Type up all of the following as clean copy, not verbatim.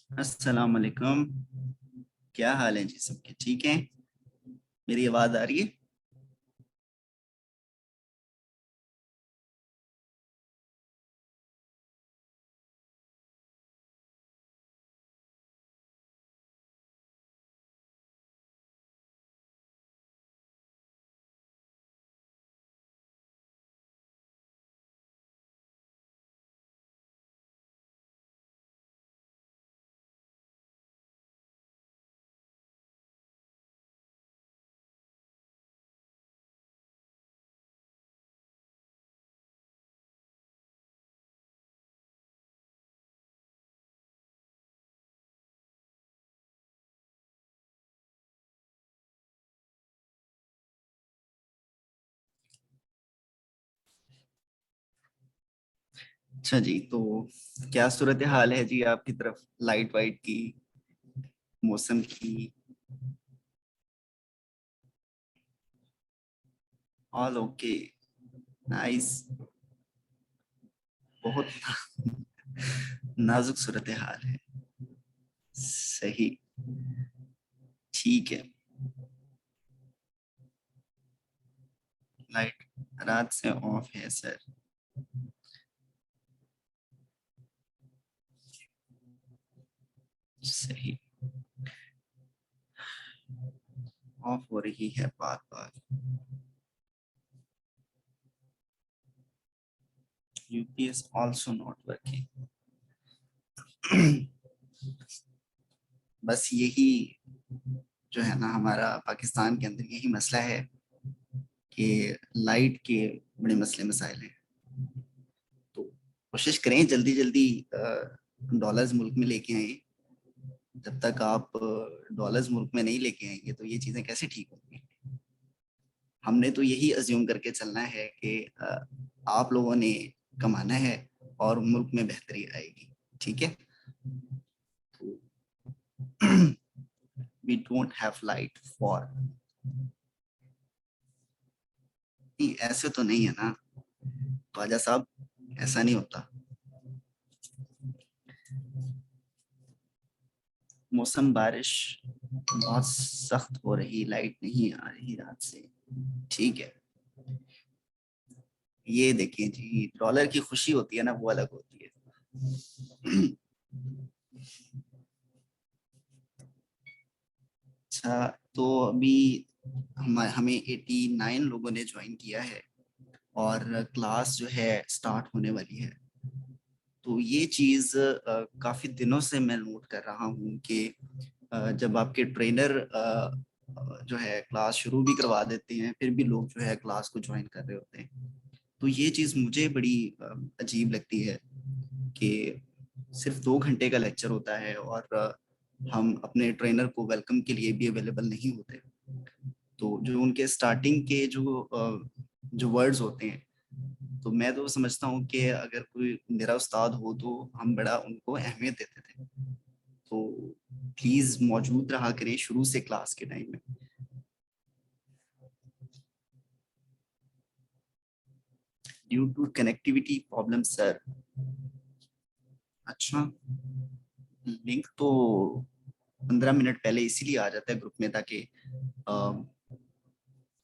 अस्सलाम वालेकुम। क्या हाल है जी? सबके ठीक हैं? मेरी आवाज आ रही है? अच्छा जी, तो क्या सूरत हाल है जी आपकी तरफ? लाइट वाइट की, मौसम की? All okay. नाइस। बहुत नाजुक सूरत हाल है। सही। ठीक है। लाइट रात से ऑफ है सर। सही। ऑफ हो रही है बार बार। UPS also not working. बस यही जो है ना, हमारा पाकिस्तान के अंदर यही मसला है कि लाइट के बड़े मसले मसाइल हैं। तो कोशिश करें जल्दी जल्दी डॉलर्स मुल्क में लेके आए। जब तक आप डॉलर्स मुल्क में नहीं लेके आएंगे तो ये चीजें कैसे ठीक होंगी? हमने तो यही अज्यूम करके चलना है कि आप लोगों ने कमाना है और मुल्क में बेहतरी आएगी। ठीक है। We don't have light for. नहीं, ऐसे तो नहीं है ना ख्वाजा साहब, ऐसा नहीं होता। मौसम बारिश बहुत सख्त हो रही, लाइट नहीं आ रही रात से। ठीक है। ये देखिए जी, डॉलर की खुशी होती है ना, वो अलग होती है। अच्छा, तो अभी हमें 89 लोगों ने ज्वाइन किया है और क्लास जो है स्टार्ट होने वाली है। तो ये चीज़ काफ़ी दिनों से मैं नोट कर रहा हूँ कि जब आपके ट्रेनर जो है क्लास शुरू भी करवा देते हैं, फिर भी लोग जो है क्लास को ज्वाइन कर रहे होते हैं। तो ये चीज़ मुझे बड़ी अजीब लगती है कि सिर्फ 2 घंटे का लेक्चर होता है और हम अपने ट्रेनर को वेलकम के लिए भी अवेलेबल नहीं होते। तो जो उनके स्टार्टिंग के जो वर्ड्स होते हैं, तो मैं तो समझता हूँ कि अगर कोई मेरा उस्ताद हो तो हम बड़ा उनको अहमियत देते थे। तो प्लीज मौजूद रहा करें शुरू से क्लास के टाइम में। Due to connectivity problem sir. अच्छा, लिंक तो 15 मिनट पहले इसीलिए आ जाता है ग्रुप में ताकि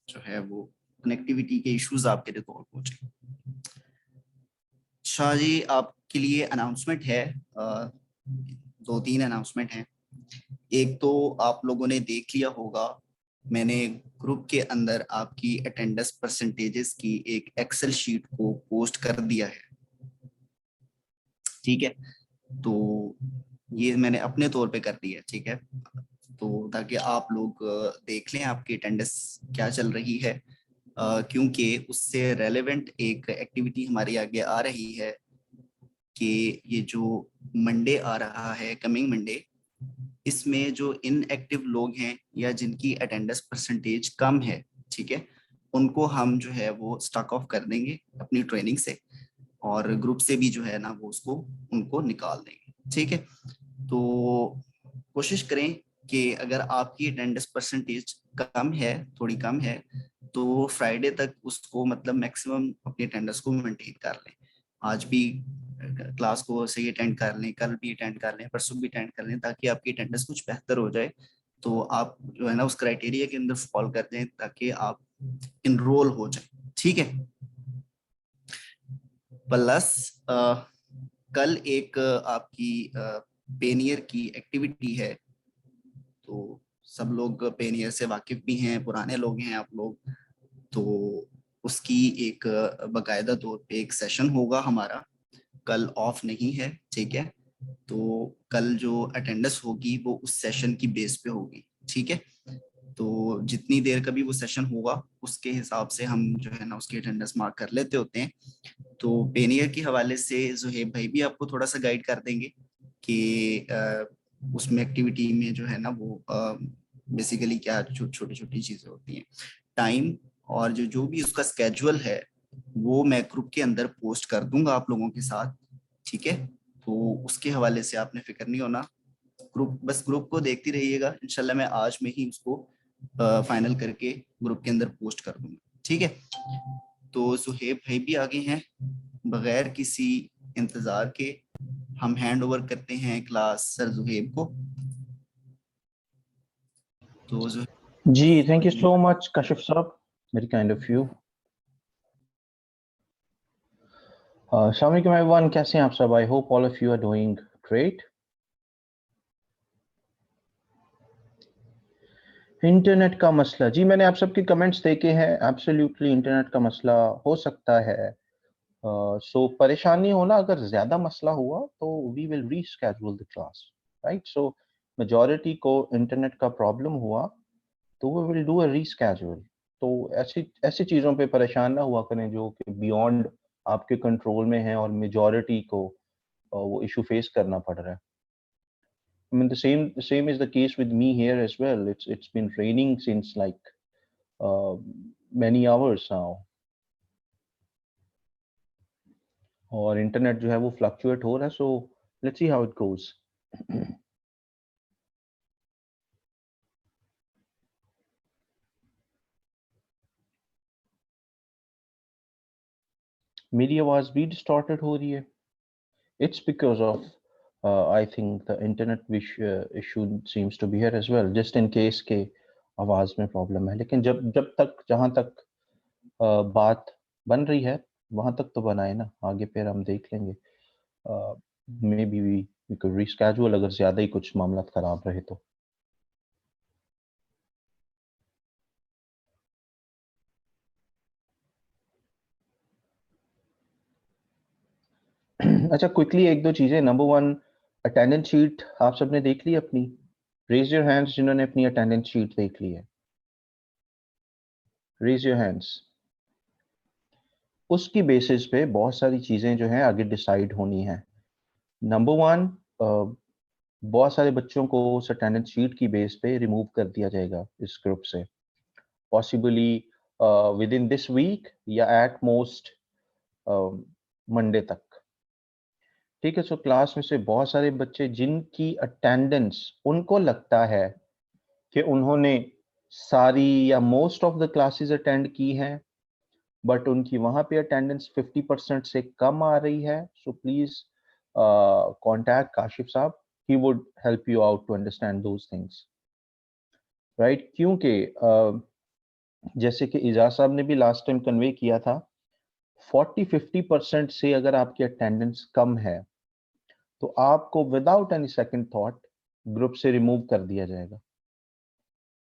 जो है वो कनेक्टिविटी के इश्यूज आपके रिकॉर्ड पहुंचे। शाह जी, आपके लिए अनाउंसमेंट है। 2-3 अनाउंसमेंट हैं। एक तो आप लोगों ने देख लिया होगा, मैंने ग्रुप के अंदर आपकी अटेंडेंस परसेंटेजेस की एक एक्सेल शीट को पोस्ट कर दिया है। ठीक है। तो ये मैंने अपने तौर पे कर दिया है। ठीक है। तो ताकि आप लोग देख लें आपकी अटेंडेंस क्या चल रही है, क्योंकि उससे रेलेवेंट एक एक्टिविटी हमारी आगे आ रही है कि ये जो मंडे आ रहा है, कमिंग मंडे, इसमें जो इनएक्टिव लोग हैं या जिनकी अटेंडेंस परसेंटेज कम है, ठीक है, उनको हम जो है वो स्टॉक ऑफ कर देंगे अपनी ट्रेनिंग से, और ग्रुप से भी जो है ना वो उसको उनको निकाल देंगे। ठीक है। तो कोशिश करें कि अगर आपकी अटेंडेंस परसेंटेज कम है, थोड़ी कम है, तो फ्राइडे तक उसको मतलब मैक्सिमम अपनी अटेंडेंस को मेंटेन कर लें। आज भी क्लास को सही अटेंड कर लें, कल भी अटेंड कर लें, परसों भी अटेंड कर लें, ताकि आपकी अटेंडेंस कुछ बेहतर हो जाए, तो आप जो है ना उस क्राइटेरिया के अंदर फॉल कर जाएं, ताकि आप इनरोल हो जाए। ठीक है। प्लस कल एक आपकी पेनियर की एक्टिविटी है, तो सब लोग पेनियर से वाकिफ भी हैं, पुराने लोग हैं आप लोग, तो उसकी एक बकायदा तौर पे एक सेशन होगा हमारा, कल ऑफ नहीं है। ठीक है। तो कल जो अटेंडेंस होगी वो उस सेशन की बेस पे होगी। ठीक है। तो जितनी देर का भी वो सेशन होगा उसके हिसाब से हम जो है ना उसकी अटेंडेंस मार्क कर लेते होते हैं। तो पेनियर के हवाले से जुहेब भाई भी आपको थोड़ा सा गाइड कर देंगे कि उसमें एक्टिविटी में जो है ना वो बेसिकली क्या छोटी छोटी चीजें होती हैं। टाइम और जो जो भी उसका स्केजुअल है वो मैं ग्रुप के अंदर पोस्ट कर दूंगा आप लोगों के साथ। ठीक है। तो उसके हवाले से आपने फिक्र नहीं होना, ग्रुप बस ग्रुप को देखती रहिएगा, इंशाल्लाह मैं आज में ही उसको फाइनल करके ग्रुप के अंदर पोस्ट कर दूंगा। ठीक है। तो सुहेब भाई भी आगे हैं, बगैर किसी इंतजार के हम हैंड ओवर करते हैं क्लास सर जुहेब को। तो जी thank you so much Kashif sahab, very kind of you. अस्सलाम वालेकुम एवरीवन, कैसे हैं आप सब? I hope all of you are doing great. Internet का मसला, जी मैंने आप सबके कमेंट्स देखे हैं। एब्सोल्युटली इंटरनेट का मसला हो सकता है। सो परेशानी होना, अगर ज्यादा मसला हुआ तो we will reschedule the class, right? So majority को इंटरनेट का प्रॉब्लम हुआ तो we will do a reschedule. तो ऐसी ऐसी चीज़ों पे परेशान ना हुआ करें जो कि बियॉन्ड आपके कंट्रोल में है और मेजॉरिटी को वो इशू फेस करना पड़ रहा है। I mean, the same is the case with me here as well. It's been raining since like uh, many hours now, और इंटरनेट जो है वो फ्लक्चुएट हो रहा है। So let's see how it goes. मेरी आवाज भी डिस्टॉर्टेड हो रही है। It's because of I think the internet issue seems to be here as well, just in case के आवाज में प्रॉब्लम है। लेकिन जब जब तक जहां तक बात बन रही है वहां तक तो बनाए ना, आगे फिर हम देख लेंगे। Maybe we could reschedule अगर ज्यादा ही कुछ मामला खराब रहे तो। अच्छा, क्विकली एक दो चीजें। नंबर वन, अटेंडेंस शीट आप सबने देख ली अपनी? रेज योर हैंड्स जिन्होंने अपनी अटेंडेंस शीट देख ली है, रेज योर हैंड्स। उसकी बेसिस पे बहुत सारी चीजें जो हैं आगे डिसाइड होनी है। नंबर वन, बहुत सारे बच्चों को उस अटेंडेंस शीट की बेस पे रिमूव कर दिया जाएगा इस ग्रुप से, possibly within this week या एट मोस्ट मंडे तक। ठीक है। सो क्लास में से बहुत सारे बच्चे जिनकी अटेंडेंस उनको लगता है कि उन्होंने सारी या most of the classes attend की हैं, बट उनकी वहां पे अटेंडेंस 50% से कम आ रही है, सो प्लीज कॉन्टैक्ट काशिफ साहब, he would help you out to understand those things, right? क्योंकि जैसे कि इजाज साहब ने भी लास्ट टाइम कन्वे किया था, 40-50% से अगर आपकी अटेंडेंस कम है तो आपको without any second thought group से रिमूव कर दिया जाएगा,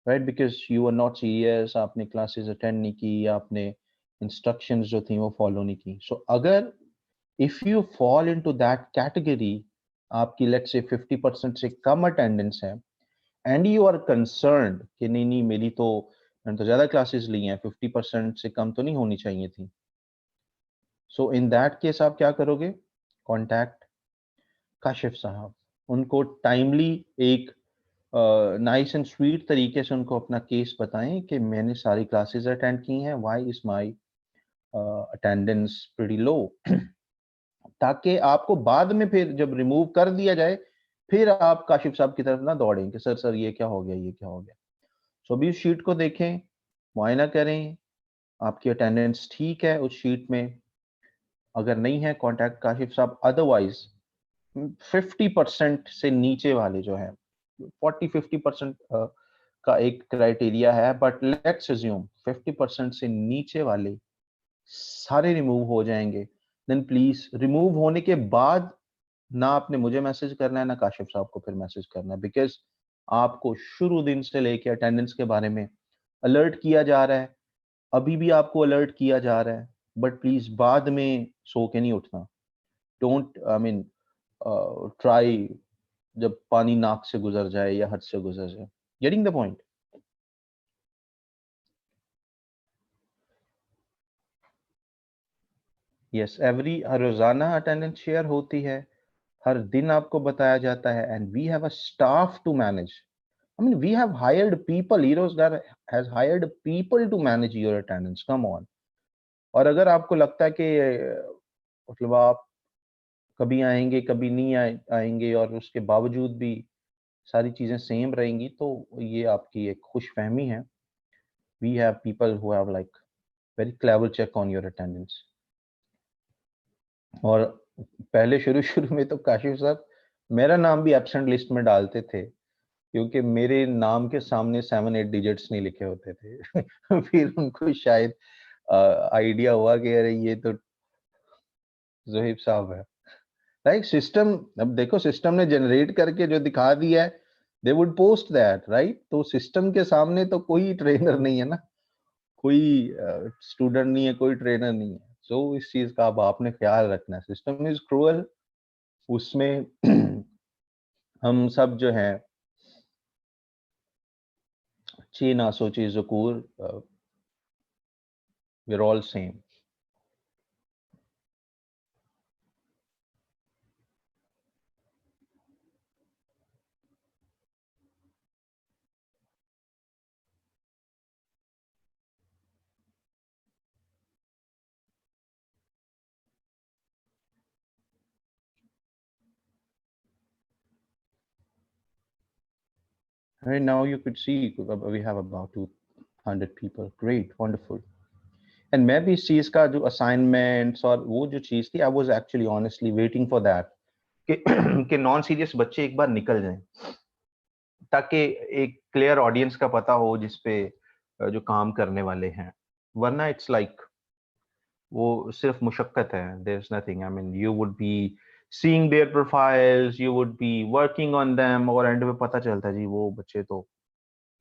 right? Because you are not serious, आपने क्लासेस अटेंड नहीं की, आपने इंस्ट्रक्शंस जो थी वो फॉलो नहीं की। सो अगर if you fall into that category, आपकी लेट्स से 50% से कम अटेंडेंस है, एंड यू आर कंसर्न्ड कि नहीं नहीं मेरी तो मैंने तो ज्यादा क्लासेस ली हैं, 50% से कम तो नहीं होनी चाहिए थी, सो इन दैट केस आप क्या करोगे? कॉन्टैक्ट काशिफ साहब, उनको टाइमली एक नाइस एंड स्वीट तरीके से उनको अपना केस बताएं कि मैंने सारी क्लासेस अटेंड की हैं, why is my attendance pretty low, ताकि आपको बाद में फिर जब रिमूव कर दिया जाए फिर आप काशिफ साहब की तरफ ना दौड़ें कि सर सर ये क्या हो गया, ये क्या हो गया। सो अभी उस शीट को देखें, मुआयना करें, आपकी अटेंडेंस ठीक है उस शीट में, अगर नहीं है कॉन्टैक्ट काशिफ साहब, अदरवाइज 50% से नीचे वाले जो है 40-50% का एक क्राइटेरिया है, बट लेट्स अज्यूम 50% से नीचे वाले सारे रिमूव हो जाएंगे, देन प्लीज रिमूव होने के बाद ना आपने मुझे मैसेज करना है ना काशिफ साहब को फिर मैसेज करना है, बिकॉज आपको शुरू दिन से लेके अटेंडेंस के बारे में अलर्ट किया जा रहा है, अभी भी आपको अलर्ट किया जा रहा है, बट प्लीज बाद में सो के नहीं उठना। डोंट आई मीन ट्राई जब पानी नाक से गुजर जाए या हद से गुजर जाए। Getting the point? Yes, every रोजाना अटेंडेंस शेयर होती है, हर दिन आपको बताया जाता है, and we have a staff to manage. I mean, we have hired people. Heroes that has hired people to manage your attendance. Come on. और अगर आपको लगता है कि मतलब आप कभी आएंगे कभी नहीं आएंगे और उसके बावजूद भी सारी चीजें सेम रहेंगी, तो ये आपकी एक खुशफहमी है। We have people who have like very clever check on your attendance. और पहले शुरू शुरू में तो काशिफ साहब मेरा नाम भी एब्सेंट लिस्ट में डालते थे, क्योंकि मेरे नाम के सामने 7-8 डिजिट्स नहीं लिखे होते थे। फिर उनको शायद आइडिया हुआ कि अरे ये तो ज़ोहिब साहब है। राइट, सिस्टम, अब देखो सिस्टम ने जनरेट करके जो दिखा दिया है, they would post that, right? तो सिस्टम के सामने तो कोई ट्रेनर नहीं है ना, कोई स्टूडेंट नहीं है, कोई ट्रेनर नहीं है। सो इस चीज का अब आपने ख्याल रखना है। सिस्टम इज क्रूअल, उसमें हम सब जो है ची ना सोची ज़कूर, we're all same. Right now you could see we have about 200 people. Great, wonderful. And मैं भी इस चीज का जो असाइनमेंट्स और वो जो चीज थी, I was actually honestly waiting for that कि कि नॉन सीरियस बच्चे एक बार निकल जाएं, ताकि एक क्लियर ऑडियंस का पता हो जिस पे जो काम करने वाले हैं। वरना इट्स लाइक वो सिर्फ मुशक्कत है, there is nothing. I mean you would be seeing their profiles, you would be working on them, और एंड में पता चलता है जी वो बच्चे तो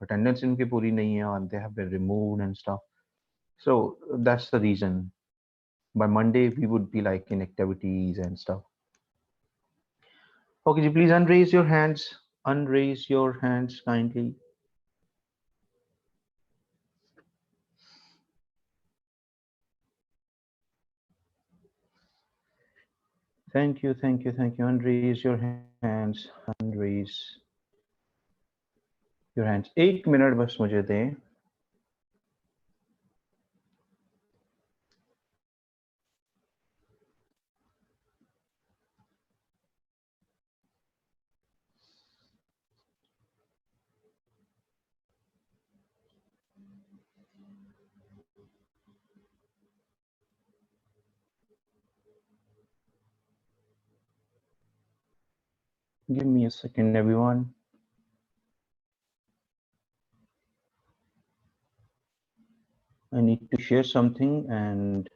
अटेंडेंस इनकी पूरी नहीं है और they have been removed and stuff. So that's the reason by Monday we would be like in activities and stuff. Okay, ji, please unraise your hands. Unraise your hands kindly. Thank you, thank you, thank you. Unraise your hands. Unraise your hands. एक minute बस मुझे दें. Give me a second, everyone. I need to share something and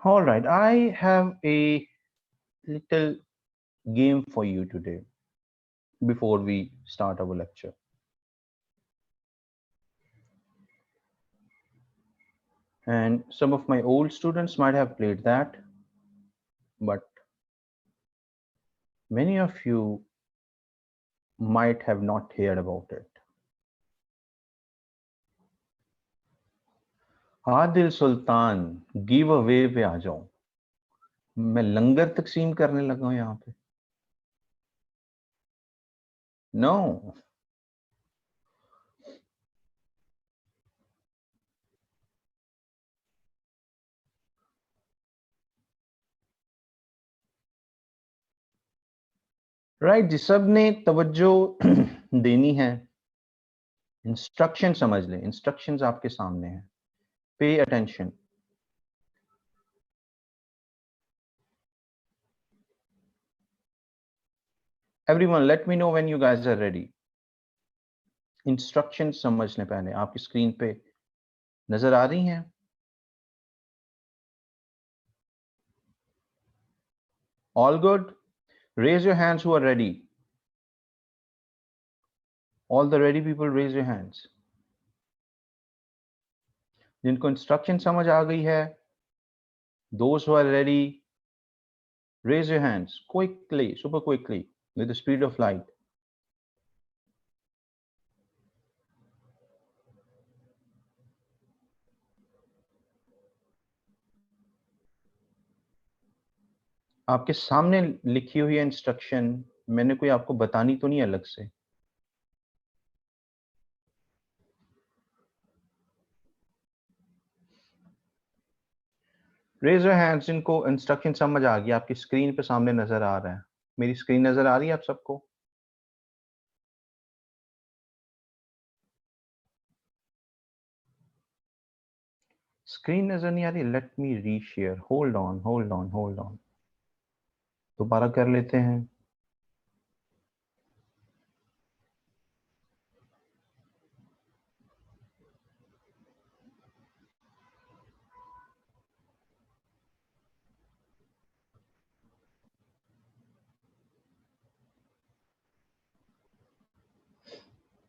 all right, I have a little game for you today before we start our lecture. And some of my old students might have played that. but many of you might have not heard about it. Adil Sultan give away पे आ जाओ, मैं लंगर तकसीम करने लगा हूं यहां पे। No, right जी, सब ने तवज्जो देनी है। इंस्ट्रक्शन समझ लें, इंस्ट्रक्शंस आपके सामने हैं, pay attention. Everyone let me know when you guys are ready. Instruction समझ लें पहले, आपकी स्क्रीन पे नजर आ रही हैं? All good? Raise your hands who are ready. All the ready people raise your hands. जिनको इंस्ट्रक्शन समझ आ गई है, those who are ready, raise your hands quickly, super quickly, with the speed of light. आपके सामने लिखी हुई instruction, मैंने कोई आपको बतानी तो नहीं अलग से। रेज योर हैंड्स जिनको इंस्ट्रक्शन समझ आ गई, आपकी स्क्रीन पे सामने नजर आ रहा है। मेरी स्क्रीन नजर आ रही है आप सबको? स्क्रीन नजर नहीं आ रही? Let me reshare, hold on hold on hold on, दोबारा कर लेते हैं।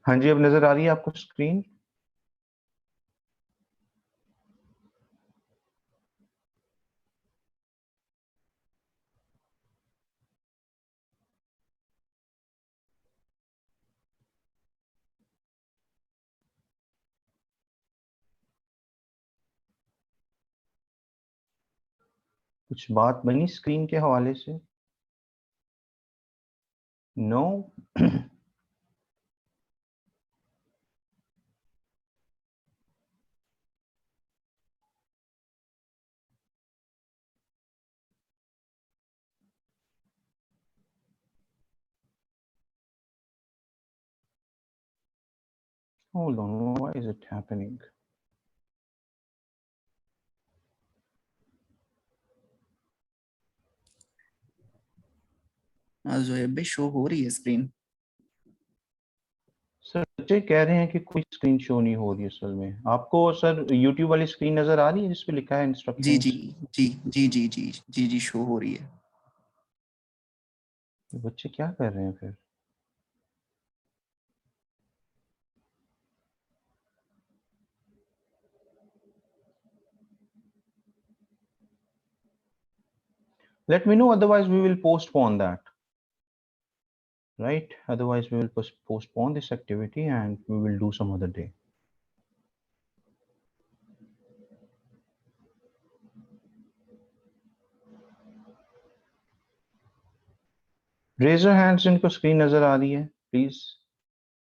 हाँ जी, अब नजर आ रही है आपको स्क्रीन? कुछ बात बनी स्क्रीन के हवाले से? No? Hold on, why is it happening? जो है बे शो हो रही है स्क्रीन। सर बच्चे कह रहे हैं कि कोई स्क्रीन शो नहीं हो रही असल में। आपको सर YouTube वाली स्क्रीन नजर आ रही है जिस पे लिखा है जी इंस्ट्रक्शंस? जी जी जी जी जी जी जी शो हो रही है। बच्चे क्या कर रहे हैं फिर? Let me know, otherwise we will postpone that. Right? Otherwise we will postpone this activity and we will do some other day. Raise your hands जिनको screen नजर आ रही है, please.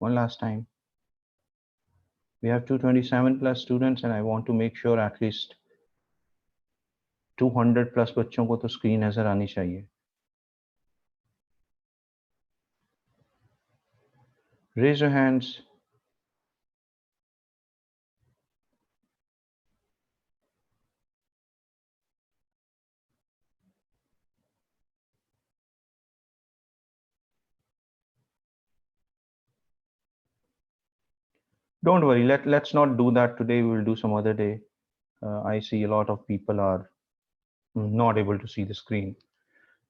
One last time. We have 227 plus students and I want to make sure at least 200 plus बच्चों को तो screen नजर आनी चाहिए। Raise your hands. Don't worry, let's not do that today. We will do some other day. I see a lot of people are not able to see the screen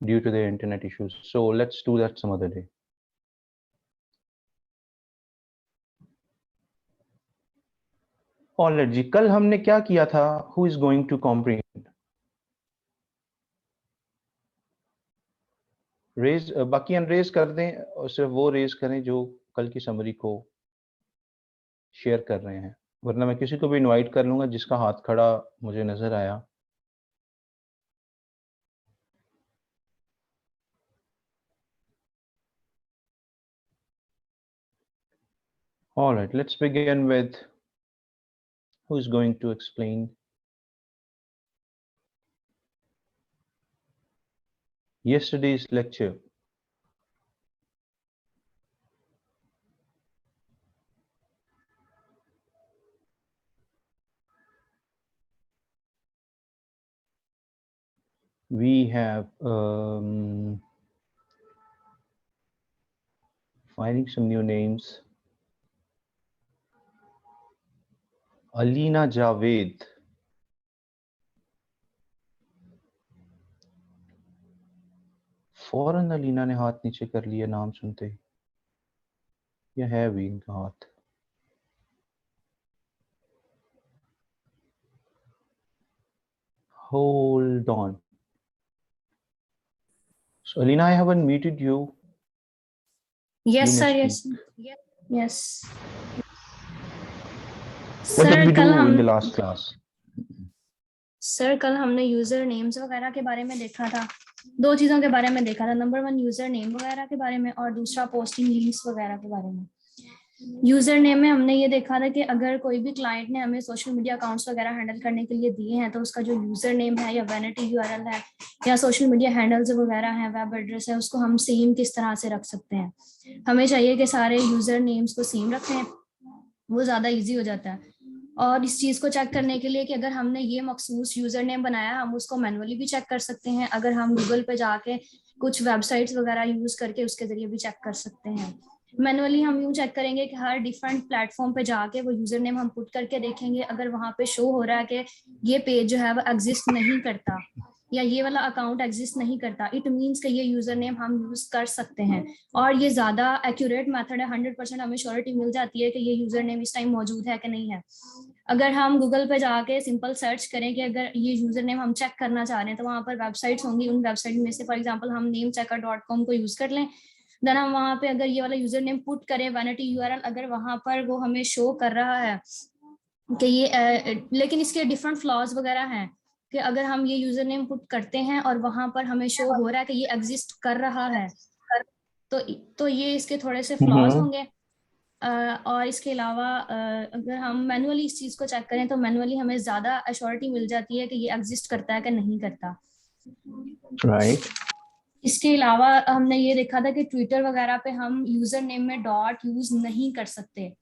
due to their internet issues. So let's do that some other day. Alright जी, कल हमने क्या किया था? Who is going to comprehend? Raise बाकी unraise कर दें और सिर्फ वो रेज करें जो कल की समरी को शेयर कर रहे हैं, वरना मैं किसी को भी इनवाइट कर लूंगा जिसका हाथ खड़ा मुझे नजर आया। All right, let's begin with who is going to explain yesterday's lecture. We have finding some new names. Alina Javed, फौरन अलीना ने हाथ नीचे कर लिया नाम सुनते ही, या है भी इनका हाथ? Hold on. So Alina, I haven't muted you. Yes, You sir. may Yes. speak. Yes. What did we do कल in हम the last class? सर कल हमने यूजर नेम्स वगैरह के बारे में देखा था। दो चीजों के बारे में देखा था, नंबर 1 यूजर नेम वगैरह के बारे में और दूसरा पोस्टिंग लिंक्स वगैरह के बारे में। यूजर नेम में हमने ये देखा था कि अगर कोई भी क्लाइंट ने हमें सोशल मीडिया अकाउंट्स वगैरह हैंडल करने के लिए दिए हैं तो उसका जो यूजर नेम है या वैनिटी यूआरएल है या सोशल मीडिया हैंडल्स वगैरह है, वेब एड्रेस है, उसको हम सेम किस तरह से रख सकते हैं। हमें चाहिए कि सारे यूजर नेम्स को सेम रखें, वो ज्यादा इजी हो जाता है। और इस चीज को चेक करने के लिए कि अगर हमने ये मखसूस यूजर नेम बनाया, हम उसको मैनुअली भी चेक कर सकते हैं। अगर हम गूगल पे जाके कुछ वेबसाइट्स वगैरह यूज करके उसके जरिए भी चेक कर सकते हैं। मैनुअली हम यूं चेक करेंगे कि हर डिफरेंट प्लेटफॉर्म पे जाके वो यूजर नेम हम पुट करके देखेंगे। अगर वहां पे शो हो रहा है कि ये पेज जो है वो एग्जिस्ट नहीं करता या ये वाला अकाउंट एग्जिस्ट नहीं करता, इट मीन्स कि ये यूजर नेम हम यूज कर सकते हैं। और ये ज्यादा एक्यूरेट मेथड है, 100% हमें श्योरिटी मिल जाती है कि ये यूजर नेम इस टाइम मौजूद है कि नहीं है। अगर हम गूगल पे जाके सिंपल सर्च करें कि अगर ये यूजर नेम हम चेक करना चाह रहे हैं तो वहां पर वेबसाइट्स होंगी। उन वेबसाइट में से फॉर एग्जांपल हम namechecker.com को यूज कर लें, देन हम वहां पे अगर ये वाला यूजर नेम पुट करें वैनिटी यूआरएल, अगर वहां पर वो हमें शो कर रहा है कि ये लेकिन इसके डिफरेंट फ्लॉज वगैरह हैं कि अगर हम ये यूजर नेम पुट करते हैं और वहां पर हमें शो हो रहा है कि ये एग्जिस्ट कर रहा है, तो ये इसके थोड़े से फ्लॉज होंगे। और इसके अलावा अगर हम मैनुअली इस चीज को चेक करें तो मैनुअली हमें ज्यादा अश्योरिटी मिल जाती है कि ये एग्जिस्ट करता है कि नहीं करता। Right. इसके अलावा हमने ये देखा था कि ट्विटर वगैरह पे हम यूजर नेम में डॉट यूज नहीं कर सकते,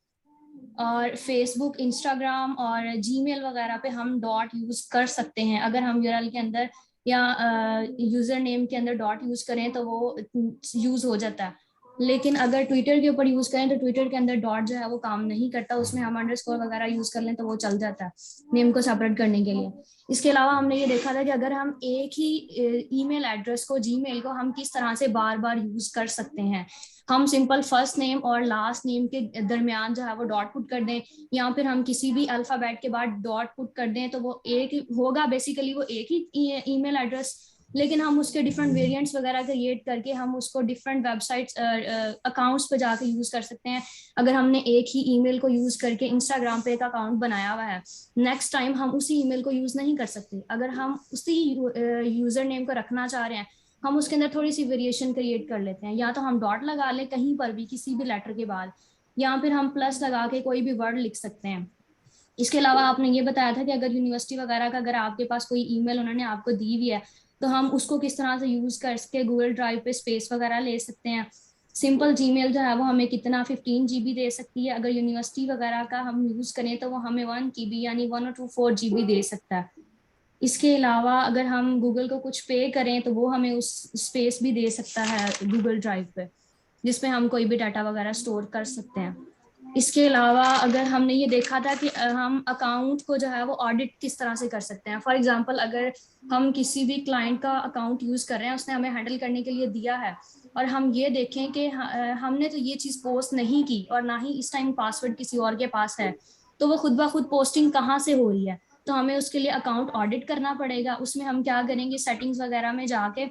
और फेसबुक, इंस्टाग्राम और जीमेल वगैरह पे हम डॉट यूज कर सकते हैं। अगर हम यूआरएल के अंदर या यूजर नेम के अंदर डॉट यूज करें तो वो यूज हो जाता है। लेकिन अगर ट्विटर के ऊपर यूज करें तो ट्विटर के अंदर डॉट जो है वो काम नहीं करता, उसमें हम अंडरस्कोर वगैरह यूज कर लें तो वो चल जाता है नेम को सेपरेट करने के लिए। इसके अलावा हमने ये देखा था कि अगर हम एक ही ईमेल एड्रेस को, जीमेल को हम किस तरह से बार बार यूज कर सकते हैं। हम सिंपल फर्स्ट नेम और लास्ट नेम के दरमियान जो है वो डॉट पुट कर दें, या फिर हम किसी भी अल्फाबेट के बाद डॉट पुट कर दें तो वो एक होगा, बेसिकली वो एक ही ईमेल एड्रेस, लेकिन हम उसके डिफरेंट वेरिएंट्स वगैरह क्रिएट करके हम उसको डिफरेंट वेबसाइट्स अकाउंट्स पे जाके यूज कर सकते हैं। अगर हमने एक ही ईमेल को यूज करके इंस्टाग्राम पे एक अकाउंट बनाया हुआ है, नेक्स्ट टाइम हम उसी ईमेल को यूज नहीं कर सकते। अगर हम उसी यूजर नेम को रखना चाह रहे हैं, हम उसके अंदर थोड़ी सी वेरिएशन क्रिएट कर लेते हैं। या तो हम डॉट लगा लें कहीं पर भी किसी भी लेटर के बाद, या फिर हम प्लस लगा के कोई भी वर्ड लिख सकते हैं। इसके अलावा आपने ये बताया था कि अगर यूनिवर्सिटी वगैरह का अगर आपके पास कोई ईमेल उन्होंने आपको दी हुई है तो हम उसको किस तरह से यूज करके गूगल ड्राइव पे स्पेस वगैरह ले सकते हैं। सिंपल जीमेल जो है वो हमें कितना 15 GB दे सकती है, अगर यूनिवर्सिटी वगैरह का हम यूज करें तो वो हमें 1 GB यानी 1 or 4 GB दे सकता है। इसके अलावा अगर हम गूगल को कुछ पे करें तो वो हमें उस स्पेस भी दे सकता है गूगल ड्राइव पे, जिसमें हम कोई भी डाटा वगैरह स्टोर कर सकते हैं। इसके अलावा अगर हमने ये देखा था कि हम अकाउंट को जो है वो ऑडिट किस तरह से कर सकते हैं। फॉर एग्जांपल अगर हम किसी भी क्लाइंट का अकाउंट यूज कर रहे हैं, उसने हमें हैंडल करने के लिए दिया है, और हम ये देखें कि हमने तो ये चीज पोस्ट नहीं की और ना ही इस टाइम पासवर्ड किसी और के पास है, तो वो खुद ब खुद पोस्टिंग कहाँ से हो रही है, तो हमें उसके लिए अकाउंट ऑडिट करना पड़ेगा। उसमें हम क्या करेंगे, सेटिंग्स वगैरह में जाके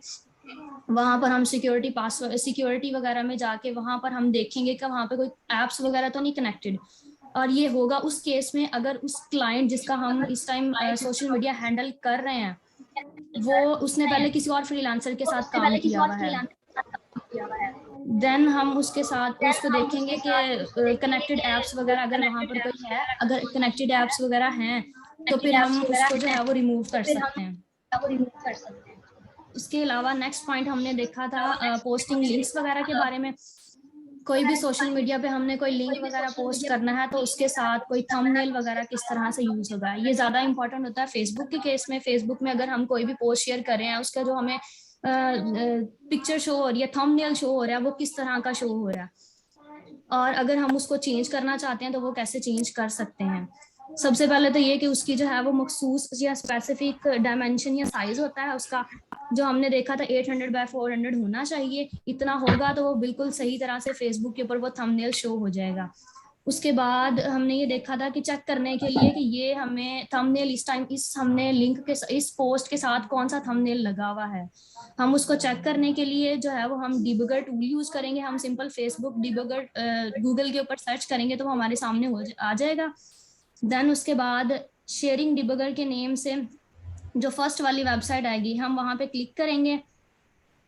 वहां पर हम सिक्योरिटी पासवर्ड सिक्योरिटी वगैरह में जाके वहां पर हम देखेंगे कि वहां पे कोई एप्स वगैरह तो नहीं कनेक्टेड। और ये होगा उस केस में अगर उस क्लाइंट जिसका हम इस टाइम सोशल मीडिया हैंडल कर रहे हैं वो उसने पहले किसी और फ्रीलांसर के साथ काम किया हुआ है, देन हम उसके साथ उसको देखेंगे कि कनेक्टेड एप्स वगैरह अगर वहां पर कोई है, अगर कनेक्टेड एप्स वगैरह हैं तो फिर हम उसको जो है वो रिमूव कर सकते हैं। उसके अलावा नेक्स्ट पॉइंट हमने देखा था पोस्टिंग लिंक्स वगैरह के बारे में। कोई भी सोशल मीडिया पे हमने कोई लिंक वगैरह पोस्ट करना है तो उसके साथ कोई थंबनेल वगैरह किस तरह से यूज होगा, ये ज्यादा इंपॉर्टेंट होता है फेसबुक के केस में। फेसबुक में अगर हम कोई भी पोस्ट शेयर कर रहे हैं उसका जो हमें पिक्चर शो हो रही है, थंबनेल शो हो रहा है, वो किस तरह का शो हो रहा है, और अगर हम उसको चेंज करना चाहते हैं तो वो कैसे चेंज कर सकते हैं। सबसे पहले तो ये कि उसकी जो है वो मखसूस या स्पेसिफिक डायमेंशन या साइज होता है उसका, जो हमने देखा था 800 बाय 400 होना चाहिए। इतना होगा तो वो बिल्कुल सही तरह से फेसबुक के ऊपर वो थंबनेल शो हो जाएगा। उसके बाद हमने ये देखा था कि चेक करने के लिए कि ये हमें थंबनेल इस टाइम इस हमने लिंक के इस पोस्ट के साथ कौन सा थंबनेल लगा हुआ है, हम उसको चेक करने के लिए जो है वो हम डिबगर टूल यूज करेंगे। हम सिंपल फेसबुक डिबगर गूगल के ऊपर सर्च करेंगे तो वो हमारे सामने आ जाएगा। देन उसके बाद शेयरिंग डिबगर के नेम से जो फर्स्ट वाली वेबसाइट आएगी हम वहां पे क्लिक करेंगे।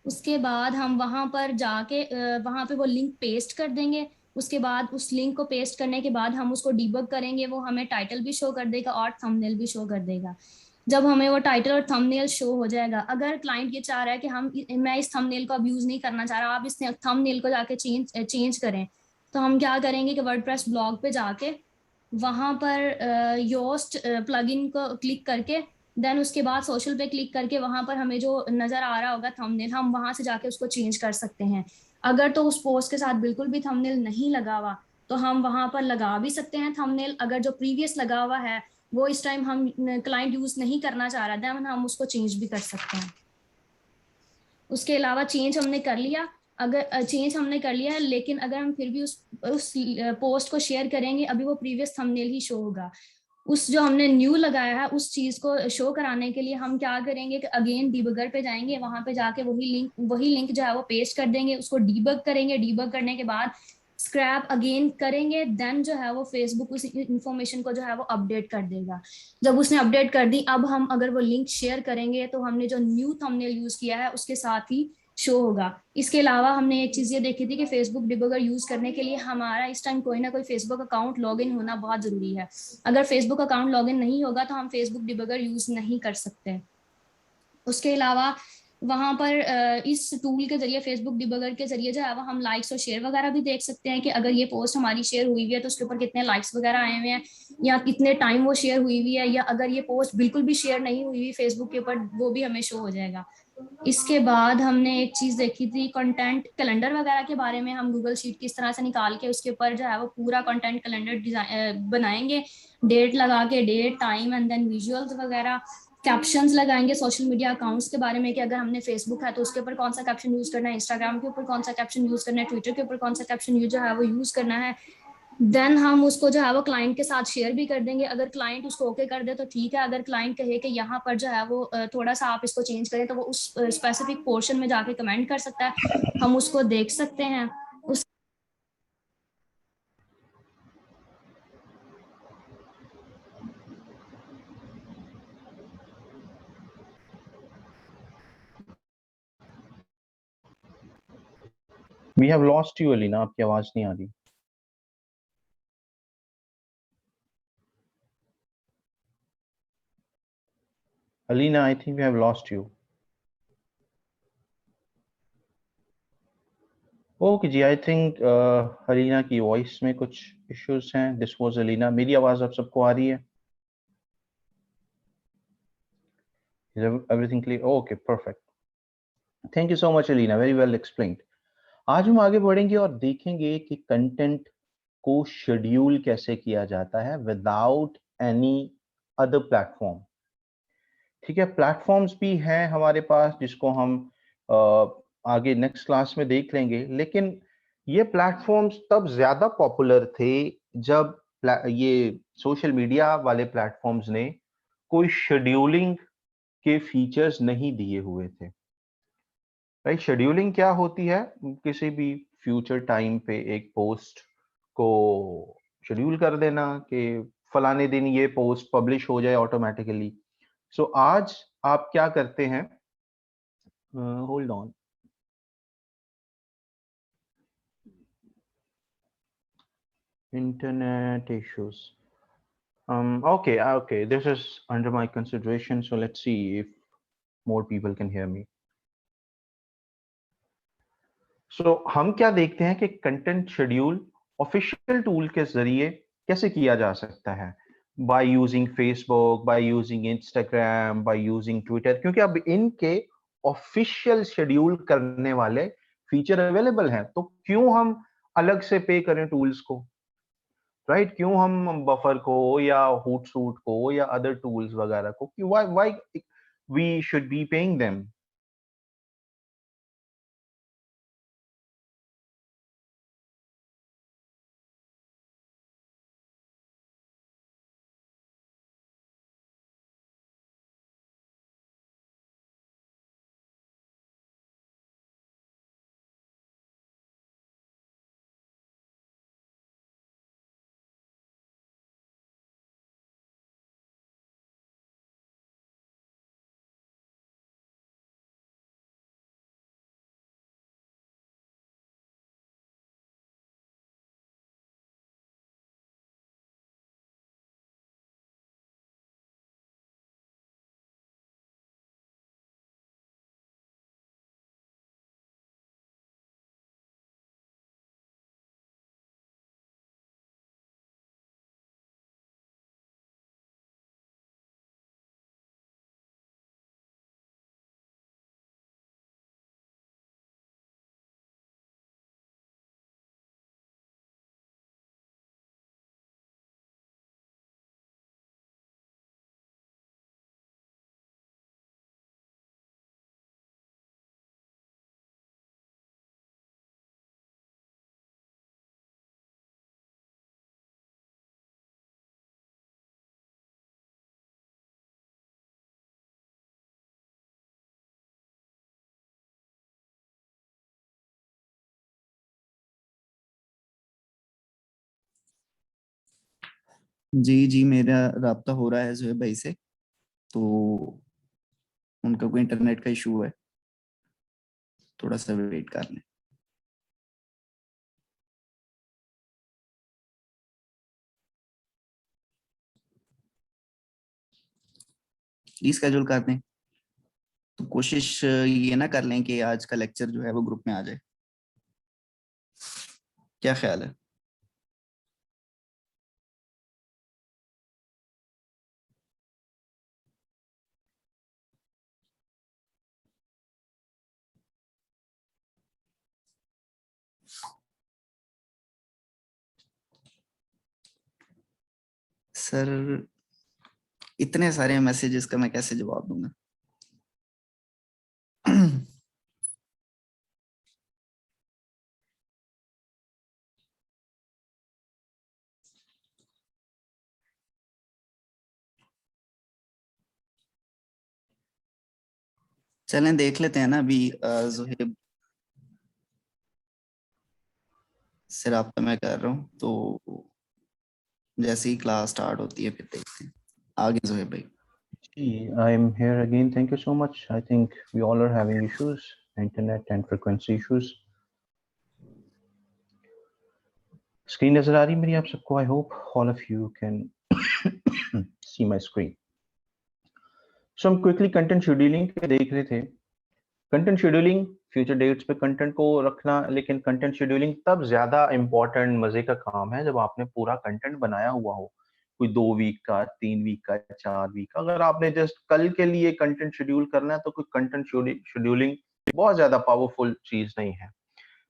उसके बाद हम वहां पर जाके वहां पे वो लिंक पेस्ट कर देंगे। उसके बाद उस लिंक को पेस्ट करने के बाद हम उसको डिबग करेंगे, वो हमें टाइटल भी शो कर देगा और थंबनेल भी शो कर देगा। जब हमें वो टाइटल और थंबनेल शो हो जाएगा, अगर क्लाइंट ये चाह रहा है कि मैं इस थंबनेल को अब यूज नहीं करना चाह रहा, आप इस थंबनेल को जाके चेंज करें, तो हम क्या करेंगे कि वर्डप्रेस ब्लॉग पे जाके वहां पर योस्ट प्लगइन को क्लिक करके देन उसके बाद सोशल पे क्लिक करके वहां पर हमें जो नजर आ रहा होगा थंबनेल, हम वहां से जाके उसको चेंज कर सकते हैं। अगर तो उस पोस्ट के साथ बिल्कुल भी थंबनेल नहीं लगा हुआ तो हम वहां पर लगा भी सकते हैं थंबनेल। अगर जो प्रीवियस लगा हुआ है वो इस टाइम हम क्लाइंट यूज नहीं करना चाह रहा देन हम उसको चेंज भी कर सकते हैं। उसके अलावा चेंज हमने कर लिया, अगर चेंज हमने कर लिया है लेकिन अगर हम फिर भी उस पोस्ट को शेयर करेंगे अभी वो प्रीवियस थंबनेल ही शो होगा। उस जो हमने न्यू लगाया है उस चीज को शो कराने के लिए हम क्या करेंगे कि अगेन डिबगर पे जाएंगे, वहां पे जाके वही लिंक जो है वो पेस्ट कर देंगे, उसको डिबग करेंगे। डिबग करने के बाद स्क्रैप अगेन करेंगे, देन जो है वो फेसबुक उस इंफॉर्मेशन को जो है वो अपडेट कर देगा। जब उसने अपडेट कर दी, अब हम अगर वो लिंक शेयर करेंगे तो हमने जो न्यू थंबनेल यूज किया है उसके साथ ही शो होगा। इसके अलावा हमने एक चीज ये देखी थी कि फेसबुक डिबगर यूज करने के लिए हमारा इस टाइम कोई ना कोई फेसबुक अकाउंट लॉगिन होना बहुत जरूरी है। अगर फेसबुक अकाउंट लॉगिन नहीं होगा तो हम फेसबुक डिबगर यूज नहीं कर सकते। उसके अलावा वहां पर इस टूल के जरिए फेसबुक डिबगर के जरिए जो है वो हम लाइक्स और शेयर वगैरह भी देख सकते हैं कि अगर ये पोस्ट हमारी शेयर हुई हुई है तो उसके ऊपर कितने लाइक्स वगैरह आए हुए हैं या कितने टाइम वो शेयर हुई हुई है, या अगर ये पोस्ट बिल्कुल भी शेयर नहीं हुई हुई फेसबुक के ऊपर वो भी हमें शो हो जाएगा। इसके बाद हमने एक चीज देखी थी कंटेंट कैलेंडर वगैरह के बारे में। हम गूगल शीट किस तरह से निकाल के उसके ऊपर जो है वो पूरा कंटेंट कैलेंडर बनाएंगे, डेट लगा के, date time and then visuals वगैरह। कैप्शंस लगाएंगे सोशल मीडिया अकाउंट्स के बारे में कि अगर हमने फेसबुक है तो उसके ऊपर कौन सा कैप्शन यूज करना है, इंस्टाग्राम के ऊपर कौन सा कैप्शन यूज करना है, ट्विटर के ऊपर कौन सा कैप्शन यूज है वो यूज करना है। देन हम उसको जो है वो क्लाइंट के साथ शेयर भी कर देंगे। अगर क्लाइंट उसको ओके कर दे तो ठीक है, अगर क्लाइंट कहे कि यहाँ पर जो है वो थोड़ा सा आप इसको चेंज करें तो वो उस स्पेसिफिक पोर्शन में जाके कमेंट कर सकता है, हम उसको देख सकते हैं। उस we have lost you Alina, आपकी आवाज नहीं आ रही। Alina, I think we have lost you. Okay जी, आई थिंक अलीना की वॉइस में कुछ इश्यूज हैं। This was Alina. मेरी आवाज आप सबको आ रही है? Is everything clear? Okay, perfect. Thank you so much Alina, very well explained. आज हम आगे बढ़ेंगे और देखेंगे कि कंटेंट को शेड्यूल कैसे किया जाता है विदाउट एनी अदर प्लेटफॉर्म। ठीक है, प्लेटफॉर्म्स भी हैं हमारे पास जिसको हम आगे नेक्स्ट क्लास में देख लेंगे, लेकिन ये प्लेटफॉर्म्स तब ज्यादा पॉपुलर थे जब ये सोशल मीडिया वाले प्लेटफॉर्म्स ने कोई शेड्यूलिंग के फीचर्स नहीं दिए हुए थे। राइट। शेड्यूलिंग क्या होती है? किसी भी फ्यूचर टाइम पे एक पोस्ट को शेड्यूल कर देना कि फलाने दिन ये पोस्ट पब्लिश हो जाए ऑटोमेटिकली। सो आज आप क्या करते हैं? Hold on. Internet issues. Okay. This is under my consideration. So let's see if more people can hear me. So हम क्या देखते हैं कि कंटेंट शेड्यूल ऑफिशियल टूल के जरिए कैसे किया जा सकता है? By using Facebook, by using Instagram, by using Twitter, क्योंकि अब इनके ऑफिशियल शेड्यूल करने वाले फीचर अवेलेबल हैं। तो क्यों हम अलग से पे करें टूल्स को? राइट? क्यों हम बफर को या हूटसूट को या अदर टूल्स वगैरह को, क्यों, why we should be paying them? जी मेरा राब्ता हो रहा है जोहेब भाई से, तो उनका कोई इंटरनेट का इशू है, थोड़ा सा वेट कर लें। रीस्केड्यूल कर दें, तो कोशिश ये ना कर लें कि आज का लेक्चर जो है वो ग्रुप में आ जाए। क्या ख्याल है? सर इतने सारे मैसेजेस का मैं कैसे जवाब दूंगा? चलें देख लेते हैं ना अभी। जोहेब से राब्ता मैं कर रहा हूँ, तो जैसे ही क्लास स्टार्ट होती है फिर देखते हैं। आगे जोहेब भाई। I am here again. Thank you so much. I think we all are having issues, internet and frequency issues. Screen नजर आ रही मेरी आप सबको? I hope all of you can see my screen. So हम quickly content scheduling पे देख रहे थे। कंटेंट शेड्यूलिंग फ्यूचर डेट्स पे कंटेंट को रखना, लेकिन कंटेंट शेड्यूलिंग तब ज्यादा इंपॉर्टेंट मजे का काम है जब आपने पूरा कंटेंट बनाया हुआ हो, कोई 2 वीक का, 3 वीक का, 4 वीक का। अगर आपने जस्ट कल के लिए कंटेंट शेड्यूल करना है तो कोई कंटेंट शेड्यूलिंग बहुत ज्यादा पावरफुल चीज नहीं है।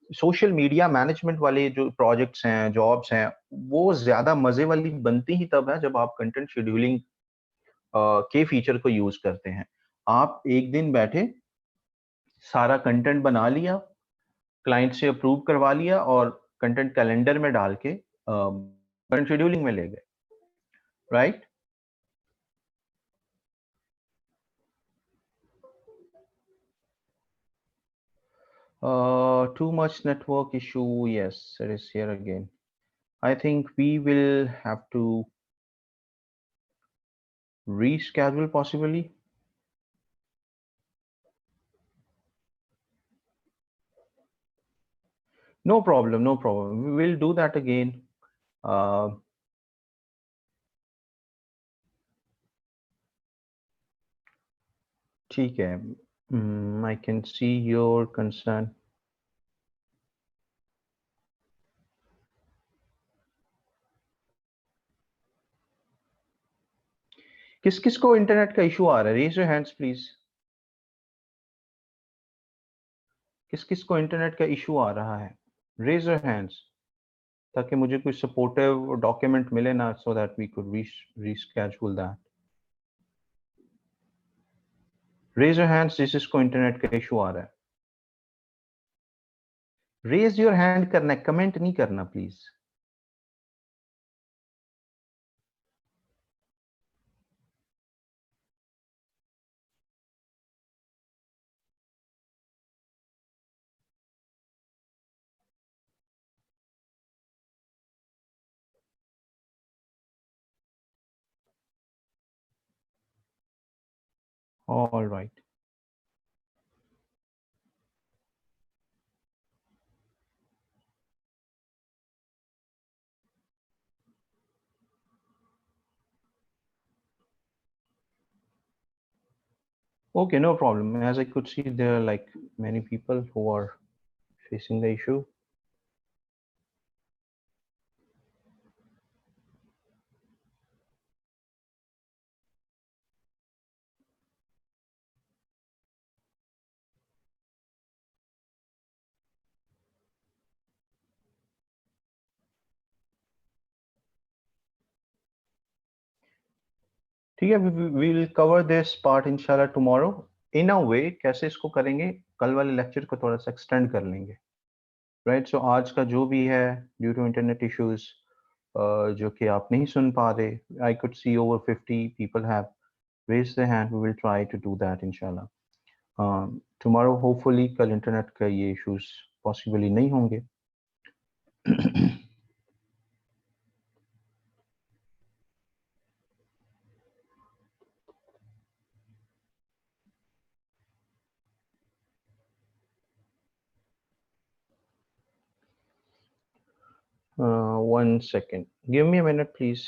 सोशल मीडिया मैनेजमेंट वाले जो प्रोजेक्ट्स हैं, जॉब्स हैं, वो ज्यादा मजे वाली बनती ही तब है जब आप कंटेंट शेड्यूलिंग के फीचर को यूज करते हैं। आप एक दिन बैठे सारा कंटेंट बना लिया, क्लाइंट से अप्रूव करवा लिया और कंटेंट कैलेंडर में डाल के कंटेंट शेड्यूलिंग में ले गए, right? Too much network issue. Yes, it is here again. I think we will have to reschedule possibly. No problem, no problem. We will do that again. Uh, ठीक है. I can see your concern. किस किस को internet का issue आ रहा है? Raise your hands please. किस किस को इंटरनेट का इशू आ रहा है? रेज योर हैंड्स ताकि मुझे कोई सपोर्टिव डॉक्यूमेंट मिले ना, so that we could reschedule that. Raise your hands जिस जिसको इंटरनेट का इशू आ रहा है. रेज योर हैंड करना है, कमेंट नहीं करना please. All right. Okay, no problem. As I could see, there are like many people who are facing the issue. ठीक है, we will cover this part inshallah tomorrow. In a way, कैसे इसको करेंगे, कल वाले lecture को थोड़ा सा एक्सटेंड कर लेंगे. राइट, सो आज का जो भी है ड्यू टू इंटरनेट इश्यूज जो कि आप नहीं सुन पा रहे, I could see over 50 people have raised their hand. We will try to do that इंशाल्लाह टुमारो. होपफुली कल इंटरनेट का ये इश्यूज पॉसिबली नहीं होंगे. One second, give me a minute please.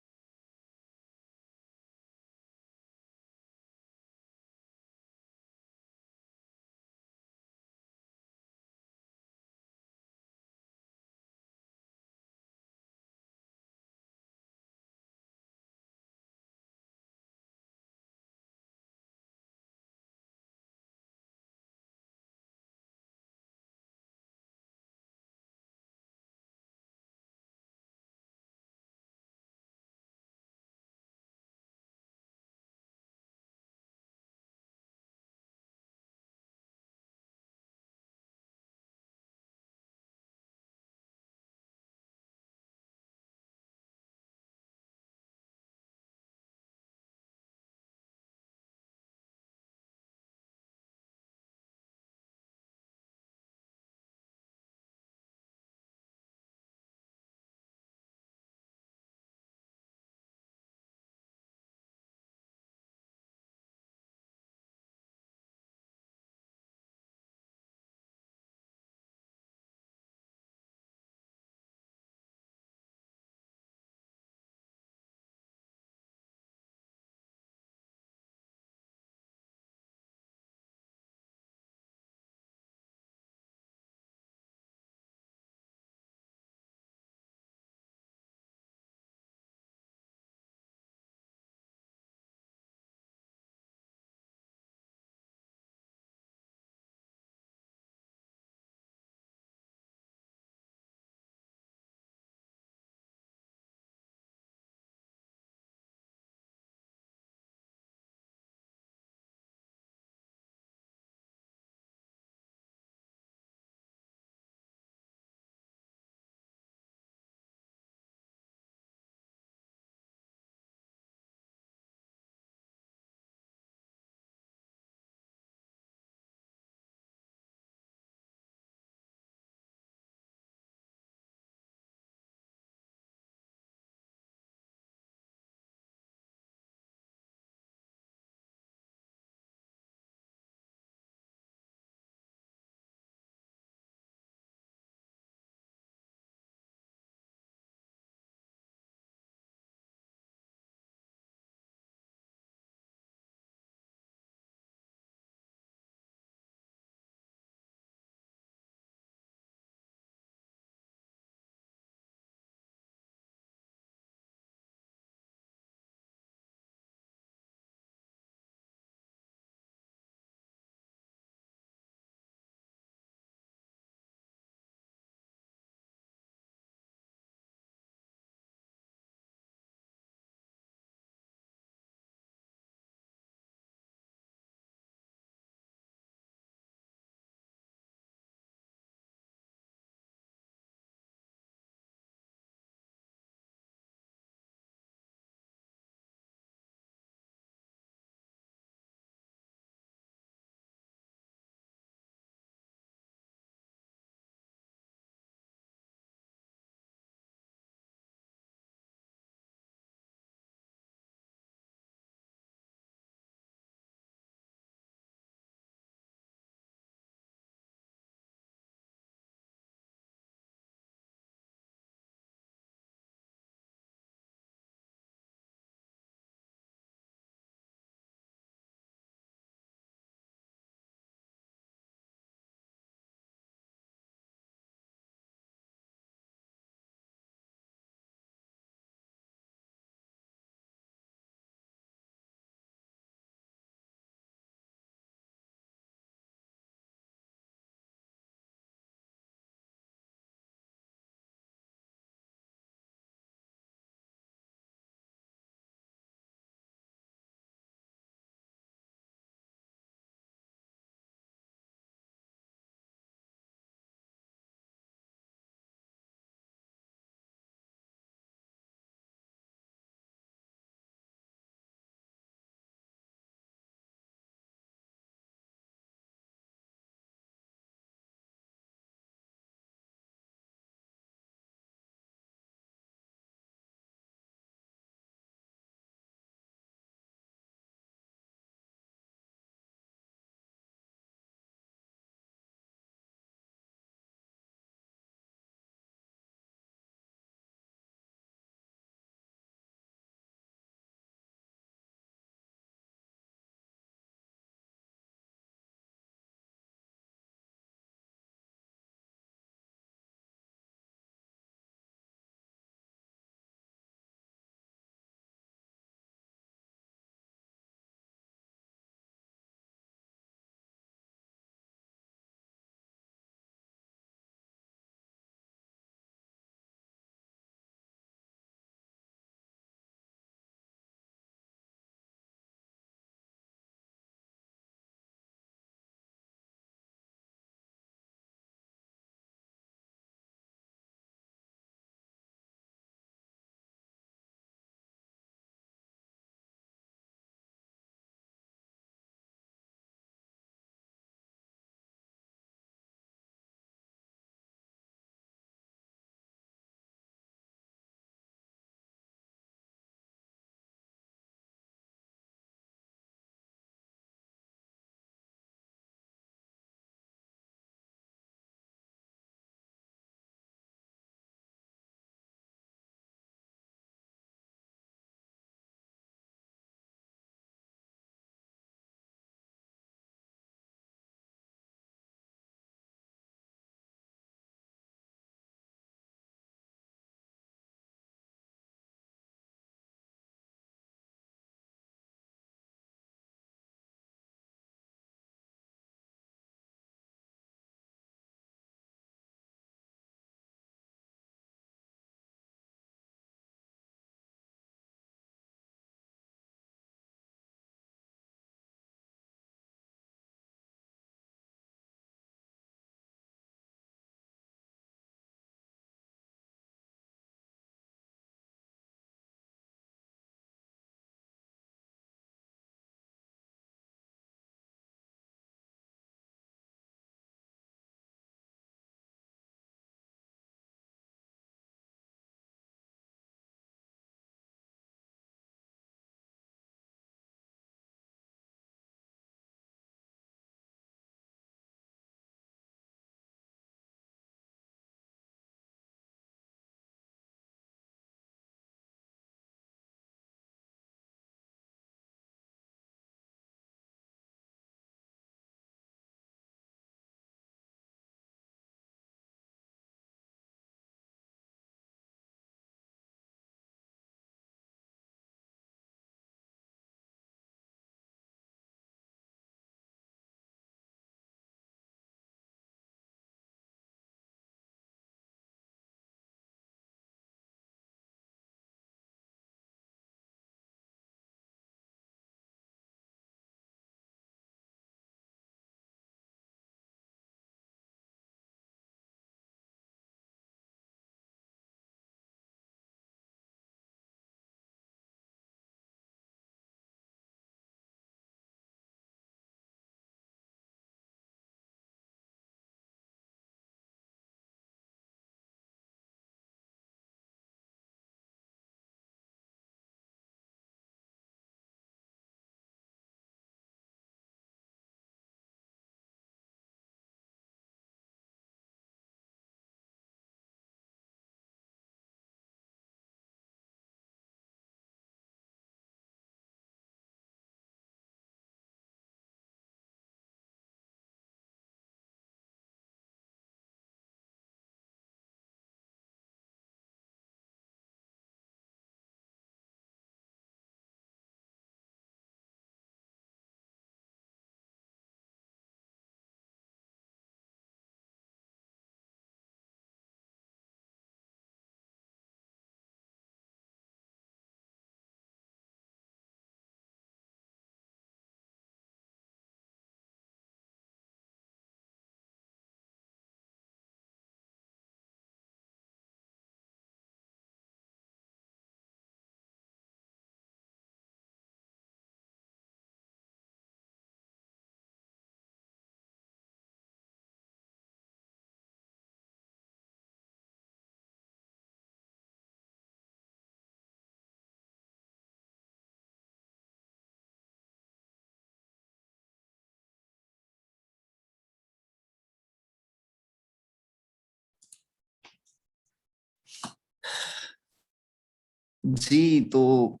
जी, तो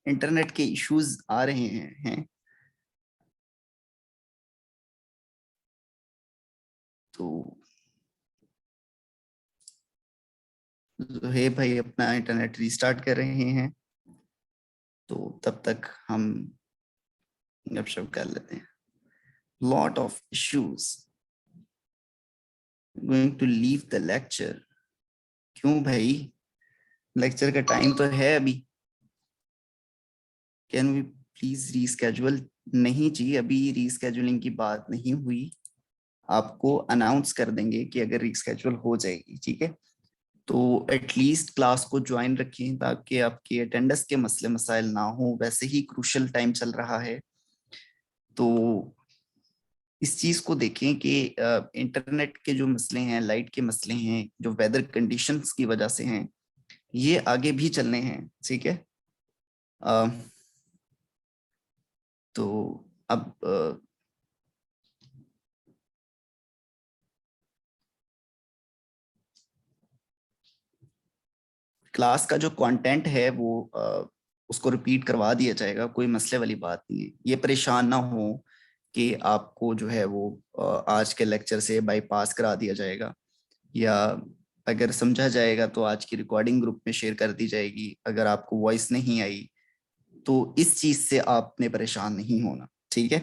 इंटरनेट के इश्यूज आ रहे हैं तो जोहेब भाई अपना इंटरनेट रीस्टार्ट कर रहे हैं, तो तब तक हम गपशप कर लेते हैं। Lot of issues, going to leave the lecture. क्यों भाई, लेक्चर का टाइम तो है अभी। Can we please reschedule? नहीं जी, अभी रीस्केड्यूलिंग की बात नहीं हुई, आपको अनाउंस कर देंगे कि अगर रीस्केड्यूल हो जाएगी, ठीक है। तो एटलीस्ट क्लास को ज्वाइन रखें ताकि आपके अटेंडेंस के मसले मसाइल ना हो। वैसे ही क्रूशल टाइम चल रहा है, तो इस चीज को देखें कि इंटरनेट के जो मसले हैं, लाइट के मसले हैं, जो वेदर कंडीशंस की वजह से हैं, ये आगे भी चलने हैं, ठीक है। अ, तो अब क्लास का जो कंटेंट है वो उसको रिपीट करवा दिया जाएगा, कोई मसले वाली बात नहीं है। ये परेशान ना हो कि आपको जो है वो आज के लेक्चर से बाईपास करा दिया जाएगा, या अगर समझा जाएगा तो आज की रिकॉर्डिंग ग्रुप में शेयर कर दी जाएगी। अगर आपको वॉइस नहीं आई तो इस चीज से आपने परेशान नहीं होना, ठीक है।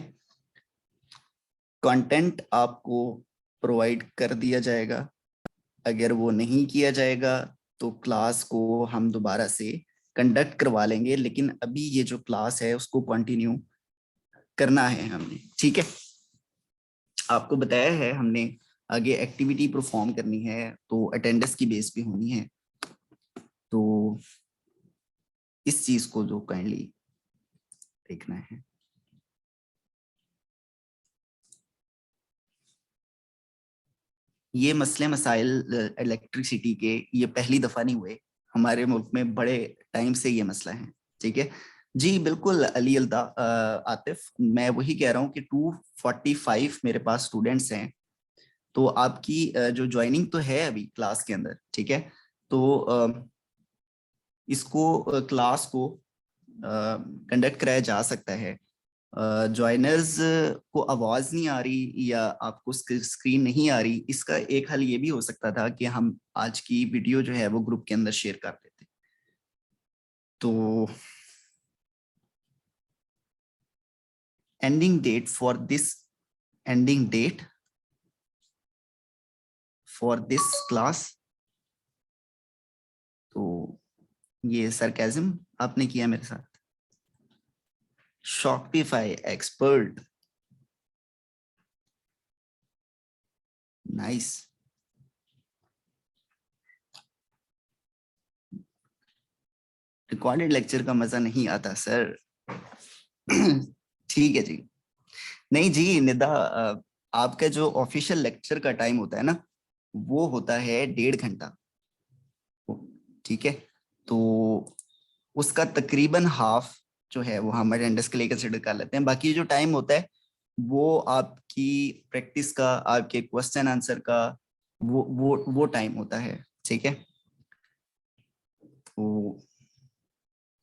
कंटेंट आपको प्रोवाइड कर दिया जाएगा, अगर वो नहीं किया जाएगा तो क्लास को हम दोबारा से कंडक्ट करवा लेंगे, लेकिन अभी ये जो क्लास है उसको कंटिन्यू करना है हमने, ठीक है। आपको बताया है हमने आगे एक्टिविटी परफॉर्म करनी है, तो अटेंडेंस की बेस पे होनी है, तो इस चीज को जो काइंडली देखना है। ये मसले मसाइल इलेक्ट्रिसिटी के ये पहली दफा नहीं हुए, हमारे मुल्क में बड़े टाइम से ये मसला है, ठीक है। जी बिल्कुल अली आतिफ, मैं वही कह रहा हूँ कि 245 मेरे पास स्टूडेंट्स हैं, तो आपकी जो ज्वाइनिंग तो है अभी क्लास के अंदर, ठीक है। तो इसको क्लास को कंडक्ट कराया जा सकता है। ज्वाइनर्स को आवाज नहीं आ रही या आपको स्क्रीन नहीं आ रही, इसका एक हल ये भी हो सकता था कि हम आज की वीडियो जो है वो ग्रुप के अंदर शेयर कर देते। तो ending date for this, ending date for this class, तो ये सरकाज़म आपने किया मेरे साथ। Shopify expert, nice. Recorded lecture का मजा नहीं आता सर। ठीक है जी। नहीं जी निदा, आपका जो ऑफिशियल लेक्चर का टाइम होता है ना, वो होता है 1.5 घंटा, ठीक है। तो उसका तकरीबन हाफ जो है वो हम अटेंडेंस के लिए कंसिडर कर लेते हैं। बाकी जो टाइम होता है वो आपकी प्रैक्टिस का, आपके क्वेश्चन आंसर का, वो टाइम होता है, ठीक है। तो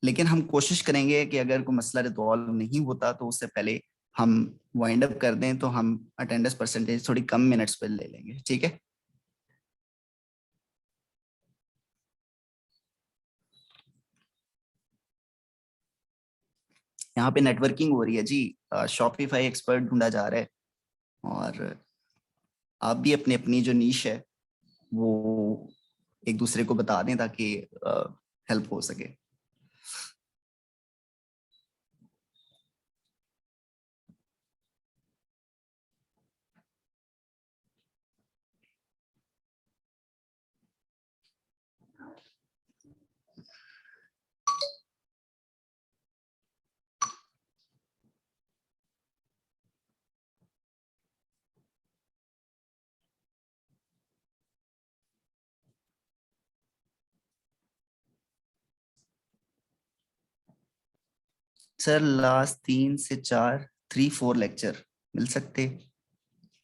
लेकिन हम कोशिश करेंगे कि अगर कोई मसला रिजॉल्व नहीं होता तो उससे पहले हम वाइंड अप कर दें, तो हम अटेंडेंस परसेंटेज थोड़ी कम मिनट्स पे ले लेंगे, ठीक है। यहाँ पे नेटवर्किंग हो रही है जी, शॉपिफाई एक्सपर्ट ढूंढा जा रहा है, और आप भी अपनी अपनी जो नीश है वो एक दूसरे को बता दें ताकि हेल्प हो सके। सर लास्ट 3 से 4, 3-4 लेक्चर मिल सकते,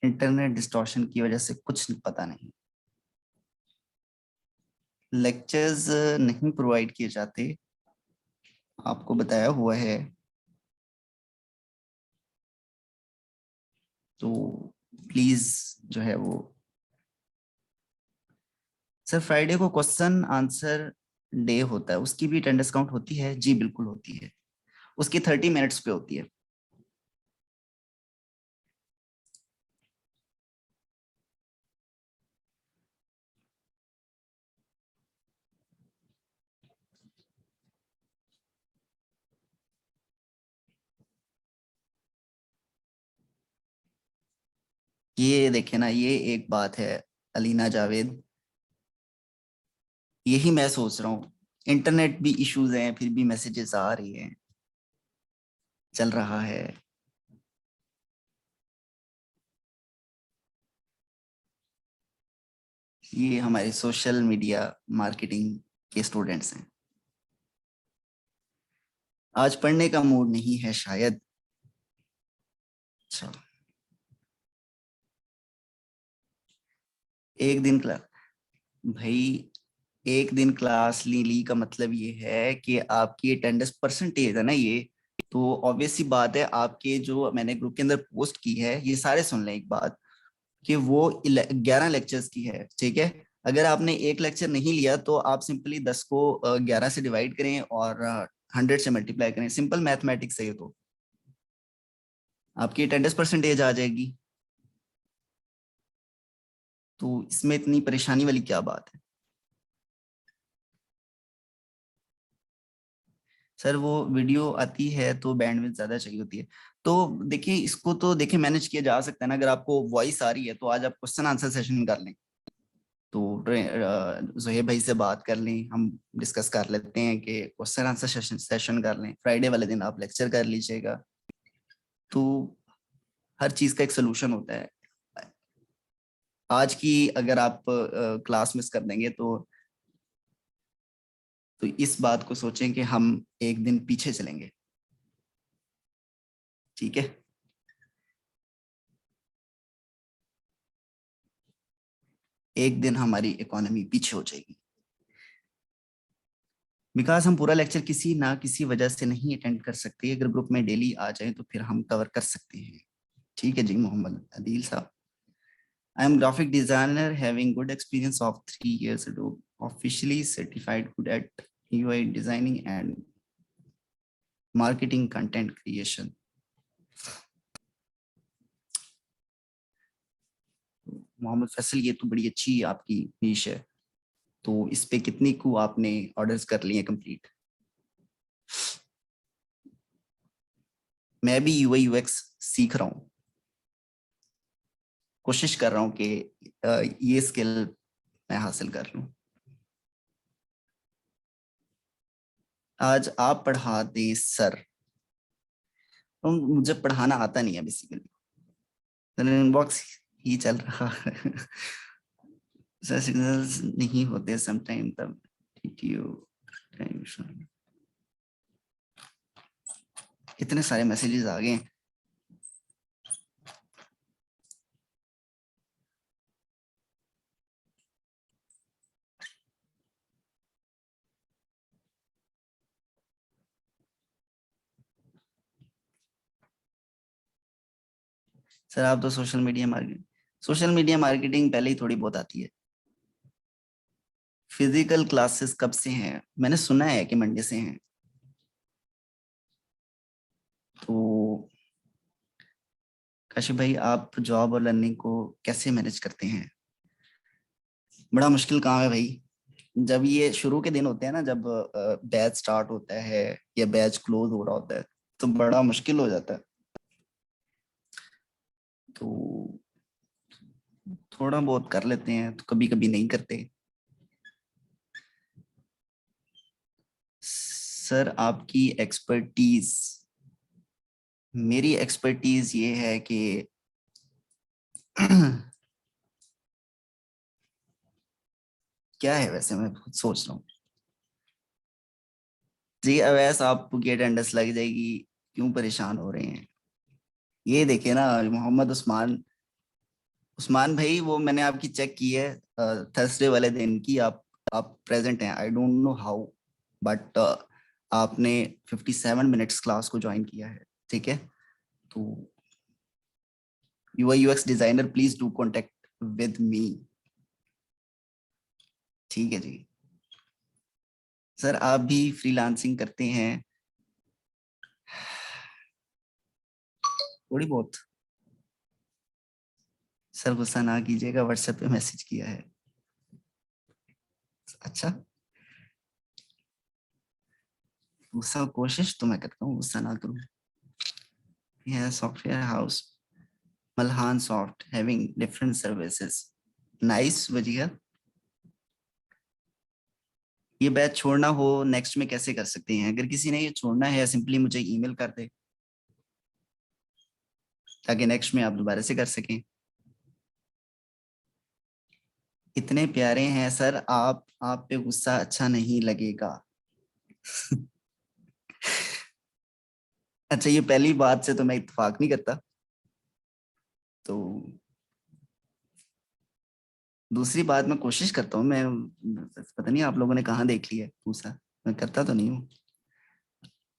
इंटरनेट डिस्टॉर्शन की वजह से कुछ पता नहीं। लेक्चर्स नहीं प्रोवाइड किए जाते, आपको बताया हुआ है। तो प्लीज जो है वो, सर फ्राइडे को क्वेश्चन आंसर डे होता है, उसकी भी अटेंडेंस काउंट होती है? जी बिल्कुल होती है, उसकी 30 मिनट्स पे होती है। ये देखे ना, ये एक बात है अलीना जावेद, यही मैं सोच रहा हूँ। इंटरनेट भी इश्यूज हैं, फिर भी मैसेजेस आ रही हैं, चल रहा है। ये हमारे सोशल मीडिया मार्केटिंग के स्टूडेंट्स हैं। आज पढ़ने का मूड नहीं है शायद। अच्छा, एक दिन क्लास, भाई एक दिन क्लास ली ली का मतलब ये है कि आपकी अटेंडेंस परसेंटेज है ना ये, तो ऑब्वियस सी बात है, आपके जो मैंने ग्रुप के अंदर पोस्ट की है, ये सारे सुन लें एक बात, कि वो 11 लेक्चर्स की है, ठीक है। अगर आपने एक लेक्चर नहीं लिया तो आप सिंपली 10 को 11 से डिवाइड करें और 100 से मल्टीप्लाई करें, सिंपल मैथमेटिक्स है ये, तो आपकी अटेंडेंस परसेंटेज आ जाएगी। तो इसमें इतनी परेशानी वाली क्या बात है? सर वो वीडियो आती है तो बैंडविड्थ ज्यादा चाहिए होती है। तो देखिए, इसको तो देखिए मैनेज किया जा सकता है ना, अगर आपको वॉइस आ रही है तो आज आप क्वेश्चन आंसर सेशन कर लें, तो जोहेब भाई से बात कर लें, हम डिस्कस कर लेते हैं कि क्वेश्चन आंसर सेशन कर लें, फ्राइडे वाले दिन आप लेक्चर कर लीजिएगा। तो हर चीज का एक सोल्यूशन होता है। आज की अगर आप क्लास मिस कर देंगे तो इस बात को सोचें कि हम एक दिन पीछे चलेंगे, ठीक है। एक दिन हमारी इकोनॉमी पीछे हो जाएगी, बिकॉज हम पूरा लेक्चर किसी ना किसी वजह से नहीं अटेंड कर सकते। अगर ग्रुप में डेली आ जाए तो फिर हम कवर कर सकते हैं, ठीक है जी। मोहम्मद अदील साहब, I am graphic designer having good experience of 3 years ago, officially certified good at UI designing and marketing content creation. Mohammad Faisal, ये तो बड़ी अच्छी आपकी नीश है, तो इस पे कितनी को आपने ऑर्डर्स कर लिए कंप्लीट? मैं भी UI UX सीख रहा हूँ, कोशिश कर रहा हूँ कि ये स्किल मैं हासिल कर लूँ। आज आप पढ़ा दें सर। तो मुझे पढ़ाना आता नहीं है बेसिकली, इनबॉक्स ही चल रहा है। सर सिग्नल्स नहीं होते समटाइम, तब TTO टाइम। इतने सारे मैसेजेस आ गए। सर आप तो सोशल मीडिया मार्केटिंग पहले ही थोड़ी बहुत आती है। फिजिकल क्लासेस कब से हैं? मैंने सुना है कि मंडे से हैं। तो काशिफ भाई, आप जॉब और लर्निंग को कैसे मैनेज करते हैं? बड़ा मुश्किल काम है भाई। जब ये शुरू के दिन होते हैं ना, जब बैच स्टार्ट होता है या बैच क्लोज हो रहा होता है, तो बड़ा मुश्किल हो जाता है। तो थोड़ा बहुत कर लेते हैं, तो कभी कभी नहीं करते। सर आपकी एक्सपर्टीज, मेरी एक्सपर्टीज ये है कि क्या है वैसे, मैं खुद सोच रहा हूँ। जी अवैस, आपकी अटेंडेंस लग जाएगी, क्यों परेशान हो रहे हैं? ये देखिए ना, मोहम्मद उस्मान भाई, वो मैंने आपकी चेक की है थर्सडे वाले दिन की, आप आप प्रेजेंट हैं, I don't know how, but आपने 57 मिनट्स क्लास को ज्वाइन किया है, ठीक है। तो UI UX designer please do contact with me, ठीक है जी। सर आप भी फ्रीलांसिंग करते हैं? थोड़ी बहुत। सर गुस्सा ना कीजिएगा, व्हाट्सएप पे मैसेज किया है। अच्छा, गुस्सा कोशिश तो मैं करता हूँ गुस्सा ना करूँ। यह software house Malhan soft having different services, nice Wajiha. ये बैच छोड़ना हो नेक्स्ट में कैसे कर सकते हैं? अगर किसी ने ये छोड़ना है सिंपली मुझे ईमेल कर दे, ताकि नेक्स्ट में आप दोबारा से कर सकें। इतने प्यारे हैं सर आप पे गुस्सा अच्छा नहीं लगेगा। अच्छा, ये पहली बात से तो मैं इत्तेफाक नहीं करता। तो दूसरी बात, मैं कोशिश करता हूँ, मैं पता नहीं आप लोगों ने कहाँ देख लिया है गुस्सा, मैं करता तो नहीं हूँ।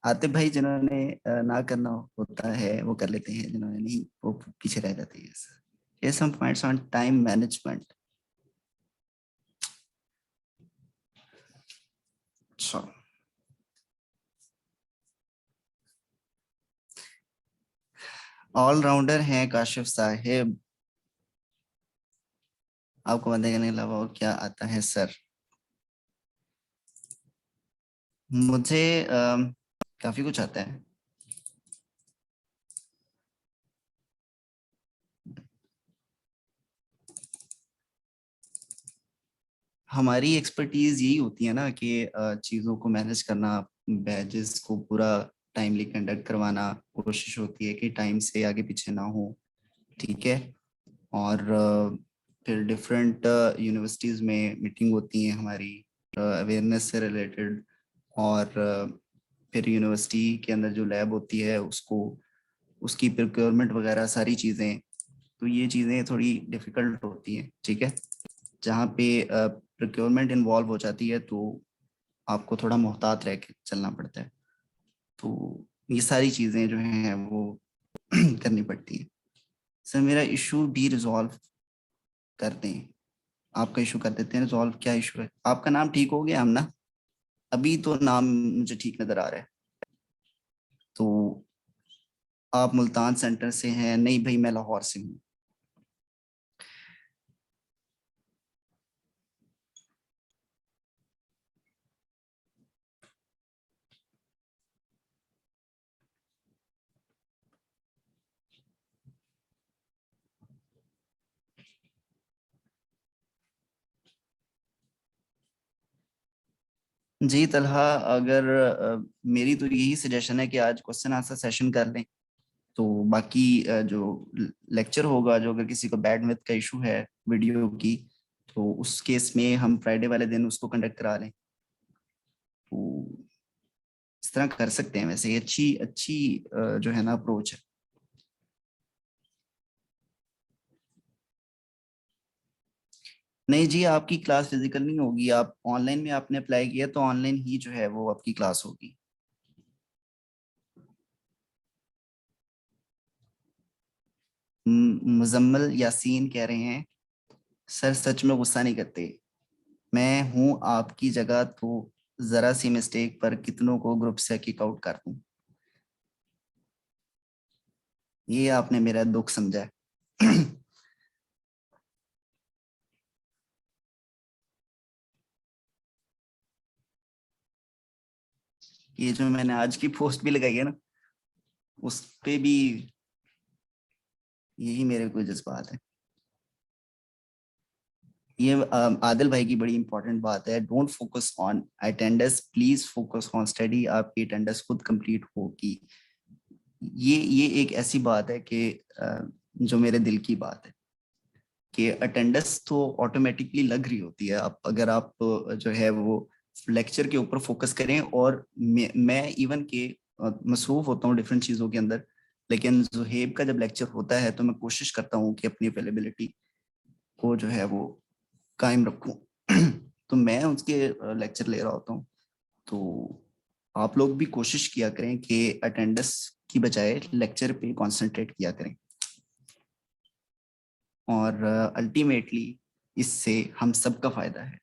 आतिफ भाई जिन्होंने ना करना होता है वो कर लेते हैं, जिन्होंने नहीं वो पीछे रह जाते हैं। ये some points on time management. अच्छा, ऑलराउंडर हैं काशिफ साहिब, आपको बंदे करने के अलावा और क्या आता है सर? मुझे काफी कुछ आता है। हमारी एक्सपर्टीज यही होती है ना कि चीज़ों को मैनेज करना, बैचेस को पूरा टाइमली कंडक्ट करवाना, कोशिश होती है कि टाइम से आगे पीछे ना हो, ठीक है। और फिर डिफरेंट यूनिवर्सिटीज़ में मीटिंग होती हैं हमारी अवेयरनेस से रिलेटेड, और फिर यूनिवर्सिटी के अंदर जो लैब होती है उसको उसकी प्रिक्योरमेंट वगैरह सारी चीज़ें, तो ये चीज़ें थोड़ी डिफ़िकल्ट होती हैं, ठीक है। जहाँ पे प्रिक्योरमेंट इन्वॉल्व हो जाती है तो आपको थोड़ा मोहतात रह के चलना पड़ता है। तो ये सारी चीज़ें जो हैं वो करनी पड़ती हैं। सर मेरा इशू भी रिजॉल्व कर दें। आपका इशू कर देते हैं रिजॉल्व। क्या इशू है? आपका नाम ठीक हो गया हम ना? अभी तो नाम मुझे ठीक नज़र आ रहा है। तो आप मुल्तान सेंटर से हैं? नहीं भाई, मैं लाहौर से हूँ। जी तलहा, अगर मेरी तो यही सजेशन है कि आज क्वेश्चन आंसर सेशन कर लें। तो बाकी जो लेक्चर होगा, जो अगर किसी को बैंडविड्थ का इशू है वीडियो की, तो उस केस में हम फ्राइडे वाले दिन उसको कंडक्ट करा लें। तो इस तरह कर सकते हैं। वैसे ये अच्छी अच्छी जो है ना अप्रोच है। नहीं जी, आपकी क्लास फिजिकल नहीं होगी, आप ऑनलाइन में आपने अप्लाई किया तो ऑनलाइन ही जो है वो आपकी क्लास होगी। मुजम्मल यासीन कह रहे हैं सर सच में गुस्सा नहीं करते, मैं हूं आपकी जगह तो जरा सी मिस्टेक पर कितनों को ग्रुप से किक आउट कर दूं। ये आपने मेरा दुख समझा है। ये जो मैंने आज की पोस्ट भी लगाई है ना, उस पे भी यही मेरे को जज्बात है। ये आदिल भाई की बड़ी इंपॉर्टेंट बात है, don't focus on attendance, please focus on study. आपकी अटेंडेंस खुद कंप्लीट होगी। ये एक ऐसी बात है कि जो मेरे दिल की बात है कि अटेंडेंस तो ऑटोमेटिकली लग रही होती है। आप अगर आप जो है वो लेक्चर के ऊपर फोकस करें, और मैं इवन के मसरूफ होता हूँ डिफरेंट चीज़ों के अंदर, लेकिन जुहेब का जब लेक्चर होता है तो मैं कोशिश करता हूँ कि अपनी अवेलेबिलिटी को जो है वो कायम रखूं। तो मैं उसके लेक्चर ले रहा होता हूँ। तो आप लोग भी कोशिश किया करें कि अटेंडेंस की बजाय लेक्चर पे कंसंट्रेट किया करें, और अल्टीमेटली इससे हम सबका फायदा है।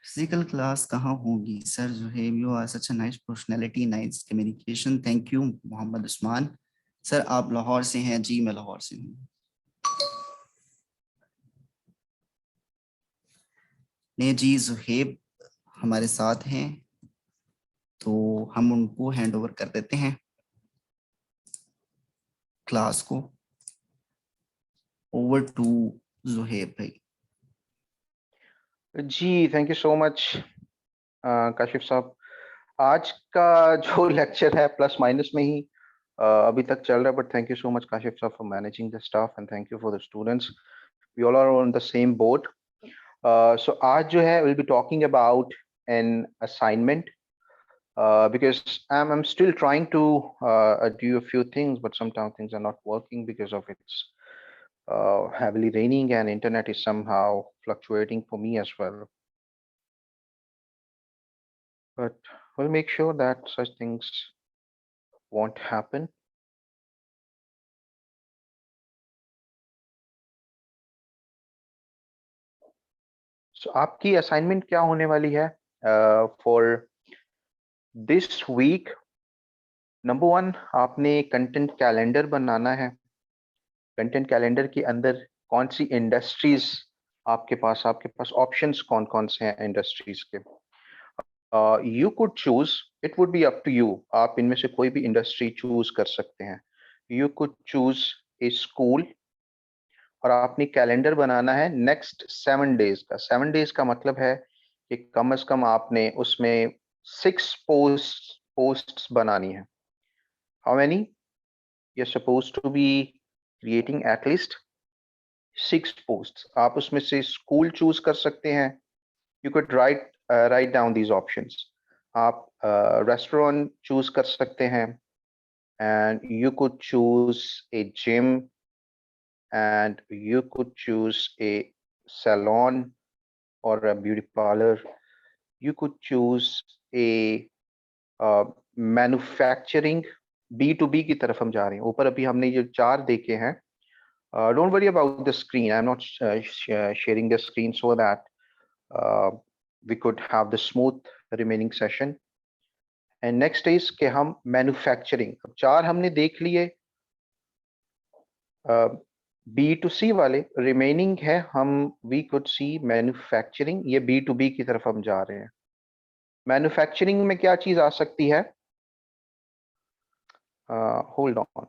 फिजिकल क्लास कहाँ होगी sir? Zuhaib, you are such a nice personality, nice communication, thank you. Mohammad Usman sir, आप लाहौर से हैं? जी मैं लाहौर से हूँ। ने जी जुहेब हमारे साथ हैं, तो हम उनको हैंड ओवर कर देते हैं क्लास को। ओवर टू जुहेब भाई। जी thank you so much Kashif sahab. आज का जो लेक्चर है प्लस माइनस में ही अभी तक चल रहा है, but thank you so much Kashif sahab for managing the staff and thank you for the students. We all are on the same boat. So आज जो है will be talking about an assignment because I'm still trying to do a few things, but sometimes things are not working because of it's heavily raining and internet is somehow fluctuating for me as well. But we'll make sure that such things won't happen. So आपकी assignment क्या होने वाली है for this week? Number 1, आपने content calendar बनाना है। Content calendar के अंदर कौन सी इंडस्ट्रीज आपके पास ऑप्शंस कौन कौन से हैं इंडस्ट्रीज के? You could choose, it would be up to you, आप इनमें से कोई भी इंडस्ट्री चूज कर सकते हैं। You could choose A school, और आपने कैलेंडर बनाना है नेक्स्ट 7 डेज का। 7 डेज का मतलब है कि कम से कम आपने उसमें 6 पोस्ट्स बनानी है। How many? You are suppose to be creating at least 6 posts. आप उसमें से स्कूल चूज कर सकते हैं। You could write down these options. आप रेस्टोरेंट चूज कर सकते हैं, and you could choose a gym, and you could choose a salon or a beauty parlor. You could choose a manufacturing, B2B की तरफ हम जा रहे हैं। ऊपर अभी हमने ये 4 देखे हैं। Don't worry about the screen. I'm not sharing the screen so that we could have the smooth remaining session. And next is कि हम manufacturing, अब 4 हमने देख लिए B2C वाले। रिमेनिंग है हम वी कुड सी मैन्युफैक्चरिंग, ये B2B की तरफ हम जा रहे हैं। मैन्युफैक्चरिंग में क्या चीज आ सकती है? Hold on.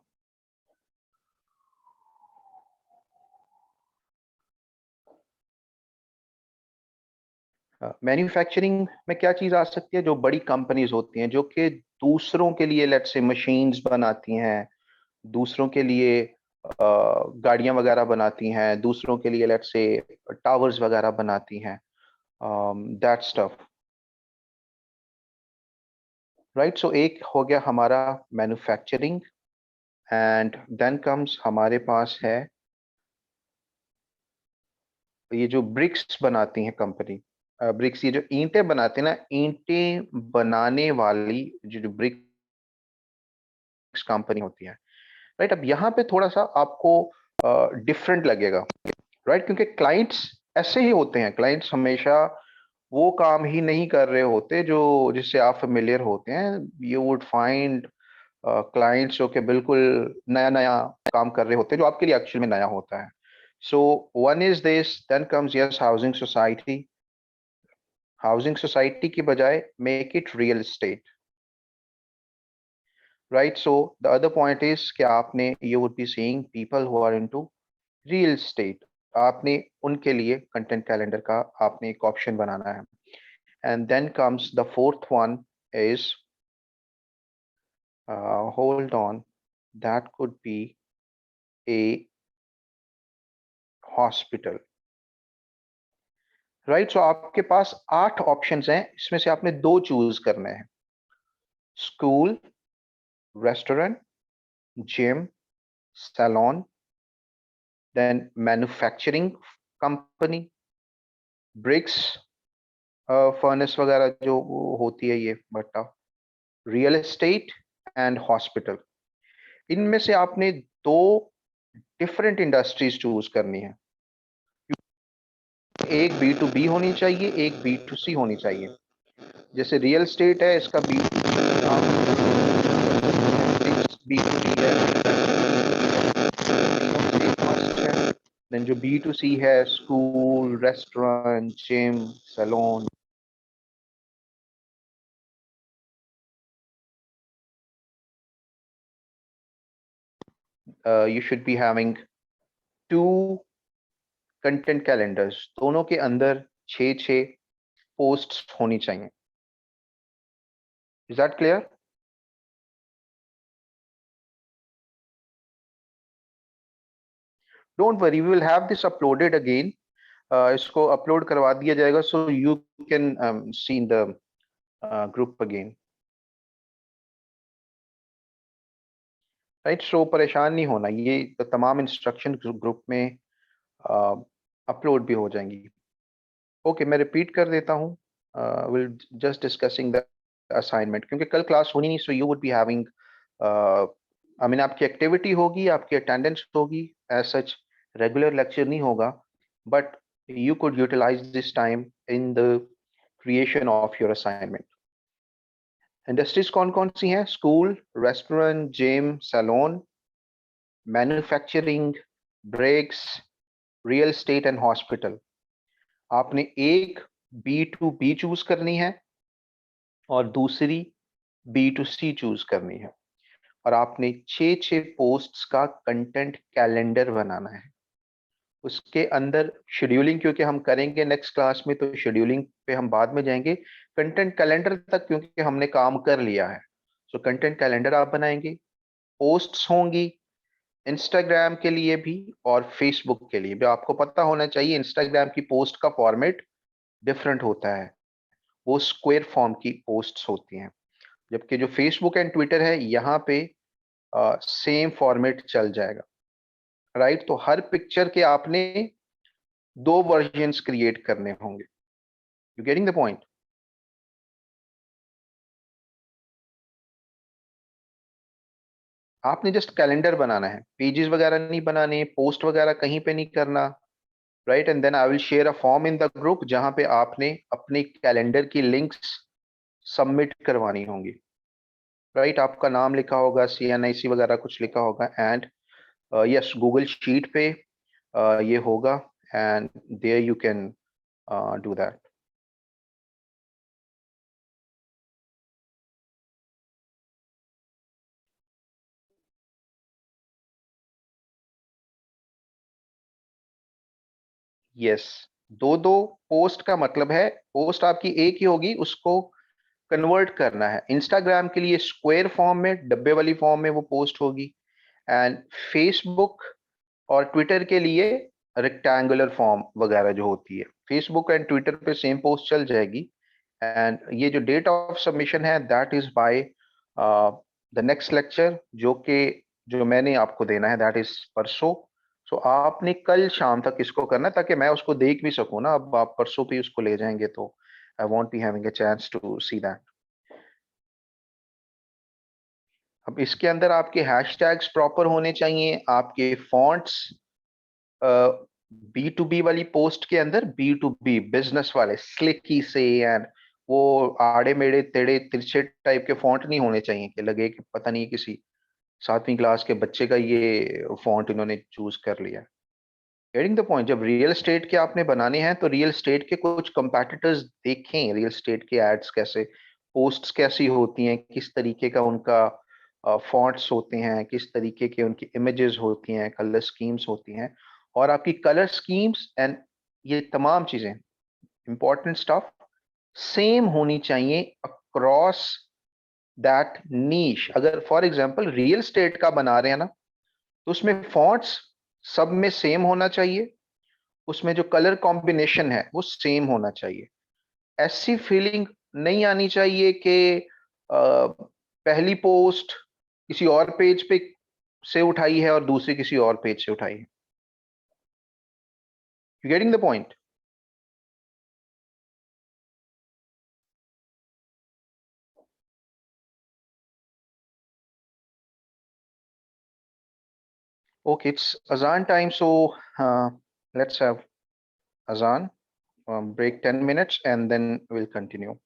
मैन्युफैक्चरिंग में क्या चीज आ सकती है? जो बड़ी कंपनीज होती हैं जो कि दूसरों के लिए लेट्स से मशीन्स बनाती हैं, दूसरों के लिए गाड़ियां वगैरह बनाती हैं, दूसरों के लिए लेट्स से टावर्स वगैरह बनाती हैं, दैट स्टफ, राइट। सो एक हो गया हमारा मैन्युफैक्चरिंग, एंड देन कम्स हमारे पास है ये जो ब्रिक्स बनाती हैं कंपनी। ब्रिक्स, ये जो ईंटें बनाते हैं ना, ईंटें बनाने वाली जो ब्रिक्स कंपनी होती है, राइट। अब यहाँ पे थोड़ा सा आपको डिफरेंट लगेगा, राइट, क्योंकि क्लाइंट्स ऐसे ही होते हैं। क्लाइंट्स हमेशा वो काम ही नहीं कर रहे होते जो जिससे आप फेमिलियर होते हैं। यू वुड फाइंड क्लाइंट्स जो कि बिल्कुल नया नया काम कर रहे होते हैं जो आपके लिए एक्चुअल में नया होता है। So one is this, then comes yes housing society. Housing society की बजाय make it real estate, right. So the other point is कि आपने you would be seeing people who are into real estate. आपने उनके लिए content calendar का आपने एक ऑप्शन बनाना है। And then comes the fourth one is hold on, that could be a hospital, right. So आपके पास 8 ऑप्शंस हैं, इसमें से आपने 2 चूज करने हैं। School, restaurant, gym, salon, then manufacturing company, bricks furnace वगैरह जो वो होती है, ये भट्टा, रियल एस्टेट एंड हॉस्पिटल। इनमें से आपने दो डिफरेंट इंडस्ट्रीज चूज करनी है। एक B2B होनी चाहिए, एक B2C होनी चाहिए। जैसे रियल एस्टेट है, इसका B2C है, देन जो B2C है, school, restaurant, gym, salon. You should be having 2 content calendars, दोनों के अंदर 6 पोस्ट्स होनी चाहिए। Is that clear? Don't worry, we will have this uploaded again. इसको अपलोड करवा दिया जाएगा, so you can see in the group again. Right, so परेशान नहीं होना, ये तमाम इंस्ट्रक्शन ग्रुप में अपलोड भी हो जाएंगी। ओके, मैं रिपीट कर देता हूँ। Will just discussing the assignment, क्योंकि कल क्लास होनी नहीं, so you would be having I mean आपकी एक्टिविटी होगी, आपकी अटेंडेंस होगी, एज सच रेगुलर लेक्चर नहीं होगा, but you could utilize this time in the creation of your assignment. Industries कौन कौन सी हैं? School, restaurant, gym, salon, manufacturing, bricks, real estate and hospital. आपने एक B2B चूज करनी है और दूसरी B2C चूज करनी है, और आपने 6 पोस्ट्स का कंटेंट कैलेंडर बनाना है। उसके अंदर शेड्यूलिंग क्योंकि हम करेंगे नेक्स्ट क्लास में, तो शेड्यूलिंग पे हम बाद में जाएंगे। कंटेंट कैलेंडर तक क्योंकि हमने काम कर लिया है, सो कंटेंट कैलेंडर आप बनाएंगे। पोस्ट्स होंगी इंस्टाग्राम के लिए भी और फेसबुक के लिए भी। आपको पता होना चाहिए इंस्टाग्राम की पोस्ट का फॉर्मेट डिफरेंट होता है, वो स्क्वायर फॉर्म की पोस्ट्स होती हैं, जबकि जो फेसबुक एंड ट्विटर है यहाँ पे सेम फॉर्मेट चल जाएगा। राइट, तो हर पिक्चर के आपने 2 वर्जन्स क्रिएट करने होंगे। You getting the point? आपने जस्ट कैलेंडर बनाना है, पेजेस वगैरह नहीं बनाने, पोस्ट वगैरह कहीं पे नहीं करना। Right, and then I will share a form in the group जहां पे आपने अपने कैलेंडर की लिंक्स सबमिट करवानी होंगी। राइट, आपका नाम लिखा होगा, CNIC वगैरह कुछ लिखा होगा, एंड यस गूगल शीट पे ये होगा, and there you can do that. Yes, दो दो पोस्ट का मतलब है, पोस्ट आपकी एक ही होगी, उसको कन्वर्ट करना है। इंस्टाग्राम के लिए स्क्वायर फॉर्म में, डब्बे वाली फॉर्म में वो पोस्ट होगी, एंड फेसबुक और ट्विटर के लिए रेक्टेंगुलर फॉर्म वगैरह जो होती है। फेसबुक एंड ट्विटर पे सेम पोस्ट चल जाएगी, एंड ये जो डेट ऑफ सबमिशन है that is by the next lecture, जो मैंने आपको देना है दैट इज परसों। सो आपने कल शाम तक इसको करना है ताकि मैं उसको देख भी सकूं ना। अब आप परसों भी उसको ले जाएंगे तो I won't be having a chance to see that. अब इसके अंदर आपके हैशटैग्स प्रॉपर होने चाहिए, आपके फॉन्ट्स B2B वाली पोस्ट के अंदर B2B बिजनेस वाले स्लिकी से, एंड वो आड़े मेड़े टेढ़े तिरछे टाइप के फॉन्ट नहीं होने चाहिए कि लगे कि पता नहीं किसी 7वीं क्लास के बच्चे का ये फॉन्ट इन्होंने चूज कर लिया। Getting the point? जब रियल एस्टेट के आपने बनाने हैं तो रियल एस्टेट के कुछ कंपेटिटर्स देखें, रियल एस्टेट के एड्स कैसे, पोस्ट्स कैसी होती हैं, किस तरीके का उनका फॉन्ट्स होते हैं, किस तरीके के उनकी इमेजेस होती हैं, कलर स्कीम्स होती हैं, और आपकी कलर स्कीम्स एंड ये तमाम चीजें, इंपॉर्टेंट स्टफ सेम होनी चाहिए अक्रॉस दैट नीश। अगर फॉर एग्जांपल रियल एस्टेट का बना रहे हैं ना, तो उसमें फॉन्ट्स सब में सेम होना चाहिए, उसमें जो कलर कॉम्बिनेशन है वो सेम होना चाहिए। ऐसी फीलिंग नहीं आनी चाहिए कि पहली पोस्ट किसी और पेज पे से उठाई है और दूसरी किसी और पेज से उठाई है। You getting the point? Okay, it's Azan time, so let's have Azan. Break 10 minutes and then we'll continue.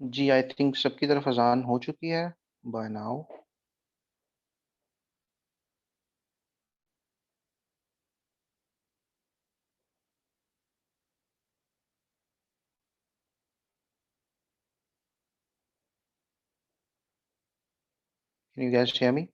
जी, आई थिंक सबकी तरफ अज़ान हो चुकी है by now. Can you guys hear me?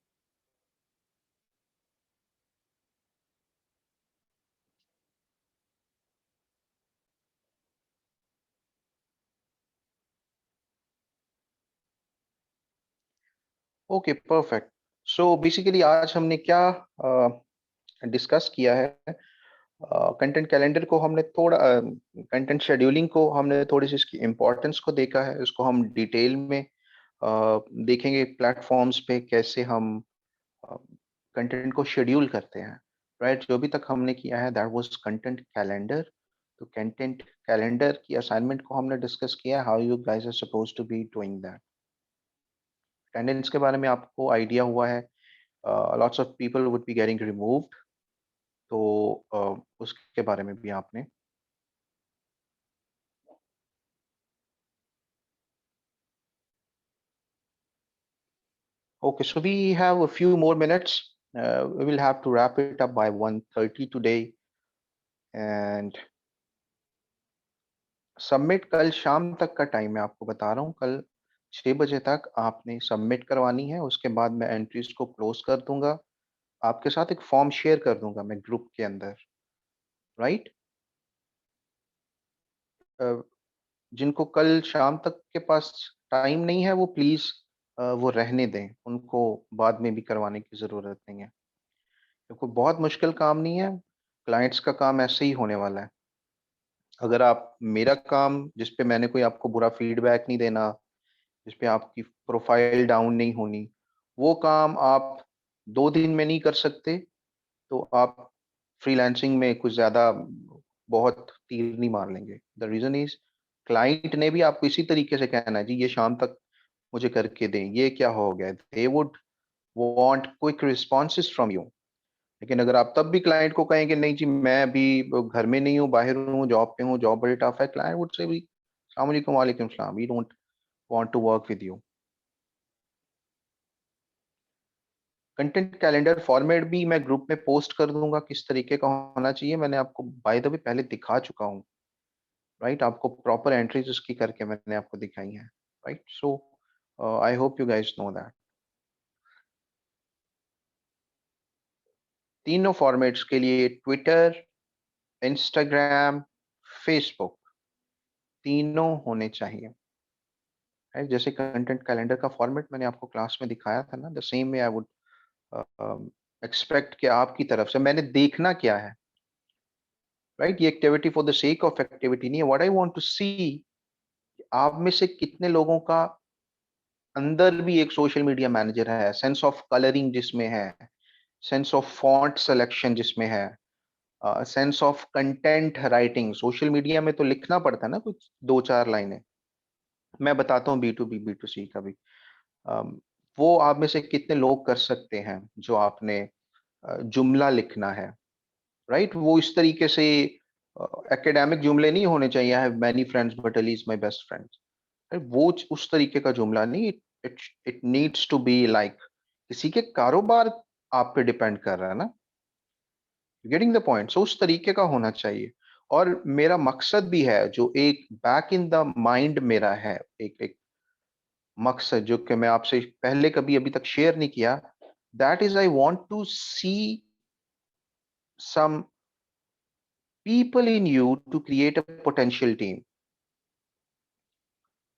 Okay, perfect. So basically आज हमने क्या डिस्कस किया है, कंटेंट कैलेंडर को हमने थोड़ा, कंटेंट शेड्यूलिंग को हमने थोड़ी सी इसकी इम्पोर्टेंस को देखा है, इसको हम डिटेल में देखेंगे प्लेटफॉर्म्स पे कैसे हम कंटेंट को शेड्यूल करते हैं, राइट? जो भी तक हमने किया है दैट वाज कंटेंट कैलेंडर। तो कंटेंट कैलेंडर की असाइनमेंट को हमने डिस्कस किया, how you guys are supposed to be doing that. Attendance के बारे में आपको आइडिया हुआ है, lots of people would be getting removed, तो उसके बारे में भी आपने। Okay, so we have a few more minutes. We will have to wrap it up by 1:30 today, and submit कल शाम तक का टाइम मैं आपको बता रहा हूँ। कल 6 बजे तक आपने सबमिट करवानी है, उसके बाद मैं एंट्रीज को क्लोज कर दूंगा। आपके साथ एक फॉर्म शेयर कर दूंगा मैं ग्रुप के अंदर, राइट? जिनको कल शाम तक के पास टाइम नहीं है वो प्लीज वो रहने दें, उनको बाद में भी करवाने की जरूरत नहीं है, क्योंकि बहुत मुश्किल काम नहीं है, क्लाइंट्स का काम ऐसे ही होने वाला है। अगर आप मेरा काम जिस पे मैंने कोई आपको बुरा फीडबैक नहीं देना, जिस पे आपकी प्रोफाइल डाउन नहीं होनी, वो काम आप 2 दिन में नहीं कर सकते, तो आप फ्रीलांसिंग में कुछ ज़्यादा बहुत तीर नहीं मार लेंगे। द रीज़न इज़ क्लाइंट ने भी आपको इसी तरीके से कहना है, जी ये शाम तक मुझे करके दें, ये क्या हो गया? They would want quick responses from you. लेकिन अगर आप तब भी क्लाइंट को कहेंगे नहीं जी मैं अभी घर में नहीं हूँ, बाहर हूँ, जॉब पे हूँ, जॉब बड़ी टफ है, क्लाइंट वुड से भी अस्सलाम वालेकुम, वालेकुम सलाम, we don't want to work with you. Content calendar format भी मैं ग्रुप में पोस्ट कर दूंगा किस तरीके का होना चाहिए, मैंने आपको बाय द वे पहले दिखा चुका हूँ, राइट? आपको प्रॉपर एंट्रीज उसकी करके मैंने आपको दिखाई है, right? So I hope you guys know that. तीनों फॉर्मेट्स के लिए ट्विटर, इंस्टाग्राम, फेसबुक, तीनों होने चाहिए, राइट? जैसे कंटेंट कैलेंडर का फॉर्मेट मैंने आपको क्लास में दिखाया था ना, the same way I would expect कि आपकी तरफ से मैंने देखना क्या है, राइट? ये activity for the sake of activity नहीं है। व्हाट आई वांट टू सी, आप में से कितने लोगों का अंदर भी एक सोशल मीडिया मैनेजर है, सेंस ऑफ कलरिंग जिसमें है, सेंस ऑफ फॉन्ट सिलेक्शन जिसमें है, sense of content writing. Social media में तो लिखना पड़ता है ना कुछ 2-4 लाइनें। मैं बताता हूँ B to B, B to C का भी। अम, वो आप में से कितने लोग कर सकते हैं जो आपने जुमला लिखना है, राइट? वो इस तरीके से एकेडमिक जुमले नहीं होने चाहिए, I have many friends but Ali is my best friend. वो उस तरीके का जुमला नहीं, it it needs to be like किसी के कारोबार आप पे डिपेंड कर रहा है ना, गेटिंग द पॉइंट? सो उस तरीके का होना चाहिए। और मेरा मकसद भी है, जो एक बैक इन द माइंड मेरा है, एक मकसद जो कि मैं आपसे पहले कभी अभी तक शेयर नहीं किया, that is I want to see some people in you to create a potential team,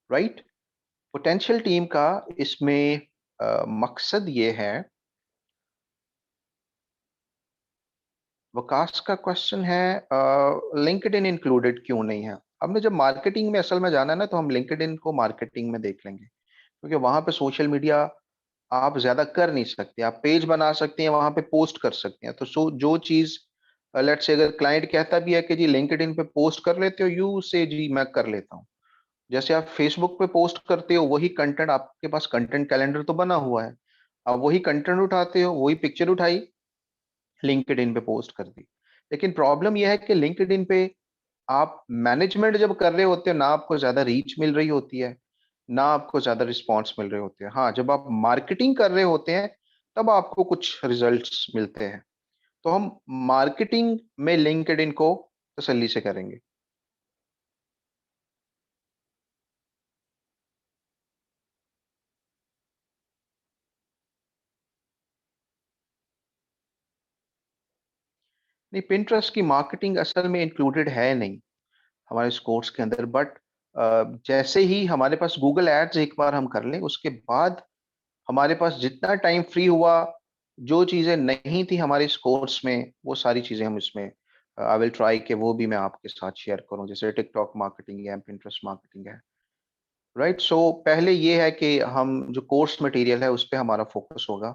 right? Potential team का इसमें मकसद ये है, वकास का क्वेश्चन है लिंक्डइन इंक्लूडेड क्यों नहीं है? हमने जब मार्केटिंग में असल में जाना है ना, तो हम लिंक्डइन को मार्केटिंग में देख लेंगे, क्योंकि वहां पे सोशल मीडिया आप ज्यादा कर नहीं सकते, आप पेज बना सकते हैं, वहां पे पोस्ट कर सकते हैं। तो जो चीज लेट्स से अगर क्लाइंट कहता भी है कि जी लिंक्डइन पे पोस्ट कर लेते हो, यू से जी मैं कर लेता हूँ। जैसे आप फेसबुक पे पोस्ट करते हो वही कंटेंट, आपके पास कंटेंट कैलेंडर तो बना हुआ है, आप वही कंटेंट उठाते हो, वही पिक्चर उठाई, लिंक्डइन पे पोस्ट कर दी। लेकिन प्रॉब्लम यह है कि लिंक्डइन पे आप मैनेजमेंट जब कर रहे होते हो ना, आपको ज्यादा रीच मिल रही होती है, ना आपको ज्यादा रिस्पॉन्स मिल रहे होते हैं। हाँ, जब आप मार्केटिंग कर रहे होते हैं तब आपको कुछ रिजल्ट्स मिलते हैं। तो हम मार्केटिंग में लिंक्डइन को तसल्ली से करेंगे। नहीं, पिंटरेस्ट की मार्केटिंग असल में इंक्लूडेड है नहीं हमारे इस कोर्स के अंदर, बट जैसे ही हमारे पास गूगल एड्स एक बार हम कर लें, उसके बाद हमारे पास जितना टाइम फ्री हुआ, जो चीजें नहीं थी हमारे इस कोर्स में, वो सारी चीजें हम इसमें आई विल ट्राई कि वो भी मैं आपके साथ शेयर करूं, जैसे टिकटॉक मार्केटिंग है, पिंटरेस्ट मार्केटिंग है। राइट, सो पहले ये है कि हम जो कोर्स मटेरियल है उस पे हमारा फोकस होगा,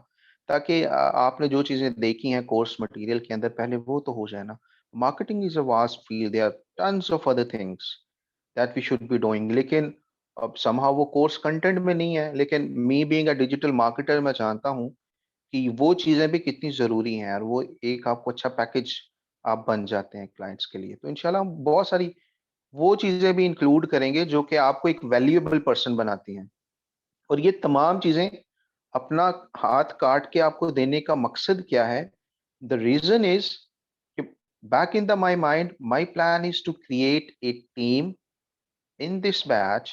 ताकि आपने जो चीजें देखी हैं कोर्स मटेरियल के अंदर पहले वो तो हो जाए ना। Marketing is a vast field, there are tons of other things that we should be doing, लेकिन अब समहाउ वो कोर्स कंटेंट में नहीं है। लेकिन me being a digital marketer, मैं जानता हूँ कि वो चीजें भी कितनी जरूरी हैं, और वो एक आपको अच्छा पैकेज आप बन जाते हैं क्लाइंट्स के लिए। तो इंशाल्लाह हम बहुत सारी वो चीजें भी इंक्लूड करेंगे जो कि आपको एक वैल्यूएबल पर्सन बनाती हैं। और ये तमाम चीजें अपना हाथ काट के आपको देने का मकसद क्या है? The reason is, back in the my mind, my plan is to create a team in this batch.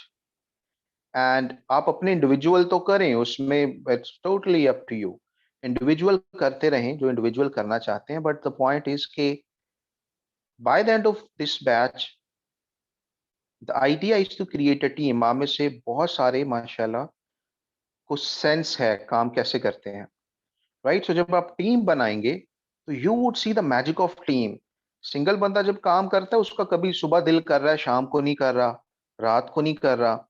And आप अपने इंडिविजुअल तो करें उसमें, it's totally up to you, individual करते रहें जो इंडिविजुअल करना चाहते हैं, बट द पॉइंट इज के by the end of this batch the idea is to create a team. आप में से बहुत सारे माशाल्लाह को सेंस है काम कैसे करते हैं, राइट? सो जब आप टीम बनाएंगे तो you would see the magic of team. Single बंदा जब काम करता है उसका कभी सुबह दिल कर रहा है, शाम को नहीं कर रहा, रात को नहीं कर रहा,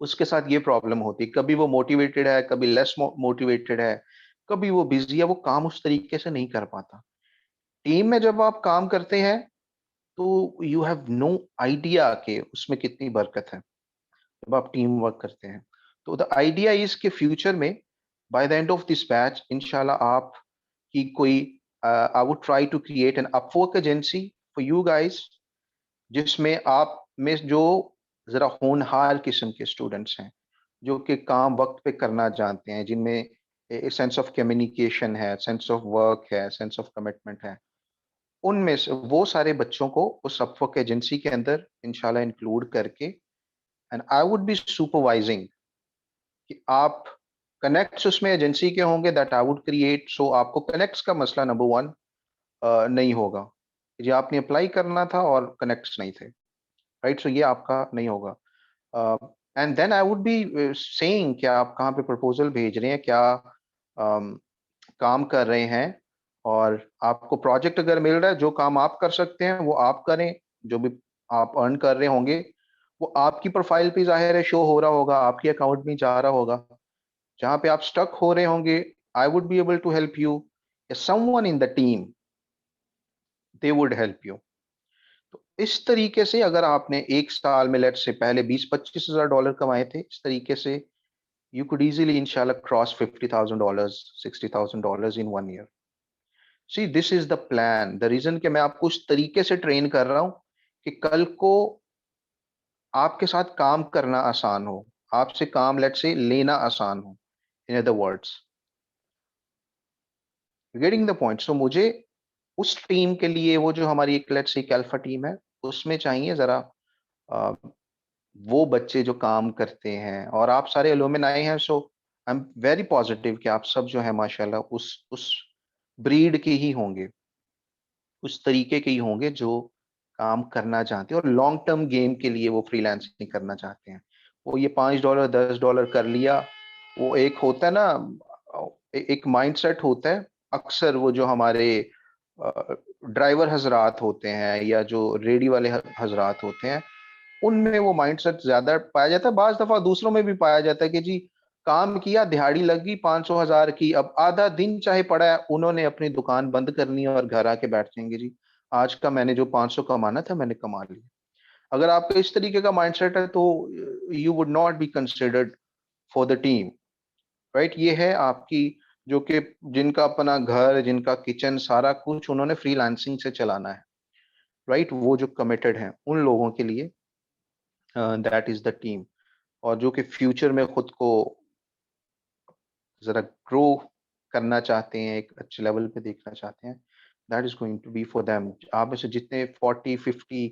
उसके साथ ये प्रॉब्लम होती है। कभी वो मोटिवेटेड है, कभी लेस मोटिवेटेड है, कभी वो बिजी है, वो काम उस तरीके से नहीं कर पाता। टीम में जब आप काम करते हैं तो यू हैव नो आइडिया कि उसमें कितनी बरकत है जब आप टीम वर्क करते हैं। तो द आइडिया इज के फ्यूचर में by the end of this batch इंशाल्लाह आप की कोई I would try to create an Upwork agency for you guys, जिसमें आप में जो जरा होनहार किस्म के स्टूडेंट्स हैं, जो कि काम वक्त पे करना जानते हैं, जिनमें सेंस ऑफ कम्युनिकेशन है, सेंस ऑफ वर्क है, सेंस ऑफ कमिटमेंट है, उनमें से वो सारे बच्चों को उस अपवर्क एजेंसी के अंदर इंशाल्लाह इंक्लूड करके, and I would B supervising कि आप कनेक्ट्स उसमें एजेंसी के होंगे दैट आई वुड क्रिएट। सो आपको कनेक्ट्स का मसला नंबर वन नहीं होगा, जी आपने अप्लाई करना था और कनेक्ट्स नहीं थे, राइट? सो ये आपका नहीं होगा। And then I would be saying कि आप कहाँ पे प्रपोजल भेज रहे हैं, क्या काम कर रहे हैं, और आपको प्रोजेक्ट अगर मिल रहा है, जो काम आप कर सकते हैं वो आप करें, जो भी आप अर्न कर रहे होंगे वो आपकी प्रोफाइल पे जाहिर है शो हो रहा होगा, आपके अकाउंट में जा रहा होगा। जहाँ पे आप स्टक हो रहे होंगे, I would be able to help you, someone in the team they would help you. तो इस तरीके से अगर आपने एक साल में लेट से पहले 20-25 हज़ार डॉलर कमाए थे, इस तरीके से you could easily inshallah cross $50,000, $60,000 in 1 year. See, this is the plan. The reason कि मैं आपको उस तरीके से ट्रेन कर रहा हूं कि कल को आपके साथ काम करना आसान हो, आपसे काम लेट से लेना आसान हो, in other words, getting the point. So मुझे उस टीम के लिए, वो जो हमारी एक लेट से एक अल्फा टीम है, उसमें चाहिए जरा अ, वो बच्चे जो काम करते हैं, और आप सारे एलुमनाई हैं। सो आई एम वेरी पॉजिटिव कि आप सब जो है माशाल्लाह उस ब्रीड के ही होंगे, उस तरीके के ही होंगे जो काम करना चाहते हैं और लॉन्ग टर्म गेम के लिए वो फ्रीलांसिंग करना चाहते हैं। वो ये $5 $10 कर लिया, वो एक होता है ना, एक माइंडसेट होता है। अक्सर वो जो हमारे ड्राइवर हजरात होते हैं या जो रेडी वाले हजरात होते हैं, उनमें वो माइंडसेट ज्यादा पाया जाता है। बाज दफा दूसरों में भी पाया जाता है कि जी काम किया, दिहाड़ी लगी 500 हज़ार की, अब आधा दिन चाहे पड़ा है, उन्होंने अपनी दुकान बंद करनी है और घर आके बैठ जाएंगे, जी आज का मैंने जो 500 कमाना था मैंने कमा लिया। अगर आपका इस तरीके का माइंडसेट है तो you would not be considered for the team, right? ये है आपकी, जो कि जिनका अपना घर, जिनका किचन, सारा कुछ उन्होंने फ्रीलांसिंग से चलाना है, राइट? वो जो कमिटेड हैं उन लोगों के लिए दैट इज द टीम। और जो कि फ्यूचर में खुद को ज़रा ग्रो करना चाहते हैं, एक अच्छे लेवल पे देखना चाहते हैं, that is going to be for them. आप में से जितने 40-50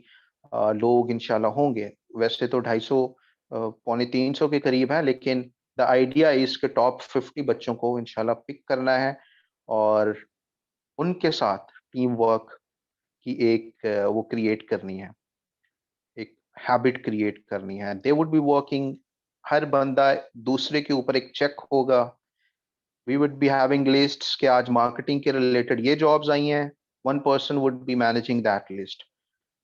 लोग इंशाल्लाह होंगे, वैसे तो 250 पौने 300 के करीब हैं, लेकिन द आइडिया इज़ कि टॉप 50 बच्चों को इंशाल्लाह पिक करना है और उनके साथ टीम वर्क की एक वो क्रिएट करनी है, एक हैबिट क्रिएट करनी है। दे वुड बी वर्किंग, हर बंदा दूसरे के ऊपर एक चेक होगा। We would be having lists कि आज मार्केटिंग के रिलेटेड ये जॉब्स आई हैं, one person would be managing that list,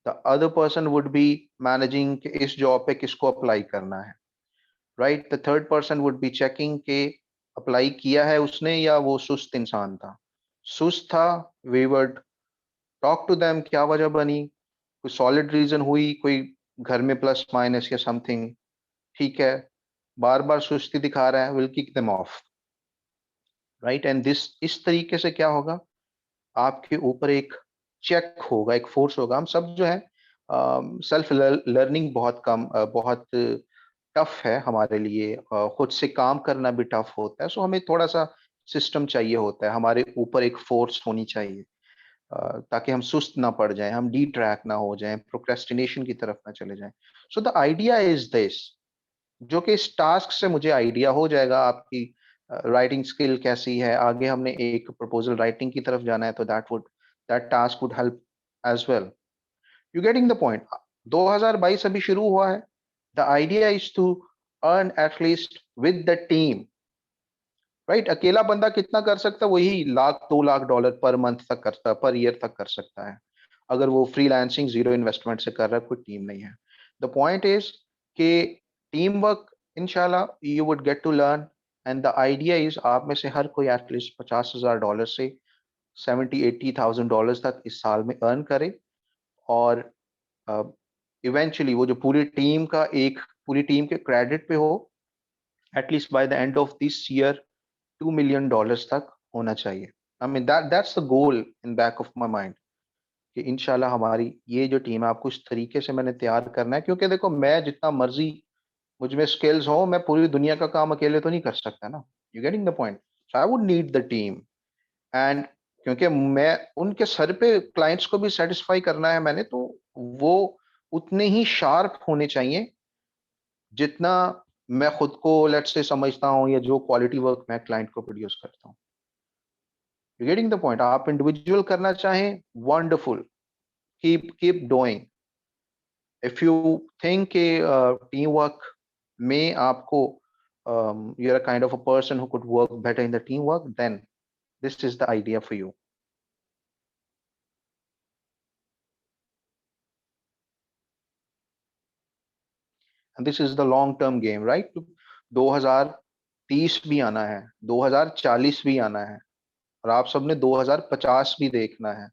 the other person would be managing कि इस जॉब पे किसको अप्लाई करना है, right? The third person would be checking कि अप्लाई किया है उसने या वो सुस्त इंसान था। सुस्त था, we would talk to them, क्या वजह बनी, कोई सॉलिड रीजन हुई, कोई घर में प्लस माइनस या समथिंग, ठीक है, बार बार सुस्ती दिखा रहा है, will kick them of, right? And this, इस तरीके से क्या होगा, आपके ऊपर एक चेक होगा, एक फोर्स होगा। हम सब जो है सेल्फ लर्निंग बहुत कम बहुत टफ है हमारे लिए, खुद से काम करना भी टफ होता है, सो हमें थोड़ा सा सिस्टम चाहिए होता है, हमारे ऊपर एक फोर्स होनी चाहिए, ताकि हम सुस्त ना पड़ जाएं, हम डी ट्रैक ना हो जाएं, प्रोक्रेस्टिनेशन की तरफ ना चले जाएं। So the idea is this, जो कि इस टास्क से मुझे आइडिया हो जाएगा आपकी राइटिंग स्किल कैसी है, आगे हमने एक प्रपोजल राइटिंग की तरफ जाना है, तो that task would help as well. You getting the point? 2022 अभी शुरू हुआ है, the idea is to earn at least with the team, right? अकेला बंदा कितना कर सकता है? वही $1-2 लाख पर मंथ तक करता है, पर ईयर तक कर सकता है, अगर वो फ्रीलांसिंग जीरो इन्वेस्टमेंट से कर रहा है, कोई टीम नहीं है। द पॉइंट इज कि टीम वर्क इंशाल्लाह you would get to learn, and the idea is आप में से हर कोई एटलीस्ट $50,000 से 70-80,000 तक इस साल में अर्न करे, और इवेंचुअली वो जो पूरी टीम के क्रेडिट पे हो, at least by the end of this year $2 million तक होना चाहिए। I mean that's the goal in back of my mind, कि इंशाल्लाह हमारी ये जो टीम है, आपको इस तरीके से मैंने तैयार करना है, क्योंकि देखो मैं जितना मर्जी मुझ में स्किल्स हो, मैं पूरी दुनिया का काम अकेले तो नहीं कर सकता ना। You getting the point? So I would need the team, and क्योंकि मैं उनके सर पे क्लाइंट्स को भी सेटिस्फाई करना है मैंने, तो वो उतने ही शार्प होने चाहिए जितना मैं खुद को लेट्स से समझता हूँ, या जो क्वालिटी वर्क मैं क्लाइंट को प्रोड्यूस करता हूँ। You getting the point? आप इंडिविजुअल करना चाहें, wonderful, keep doing. If you think कि टीम वर्क में आपको you are kind of a person who could work better in the team work, then this is the idea for you. And this is the long term game, right? 2030 भी आना है, 2040 भी आना है, और आप सबने 2050 भी देखना है।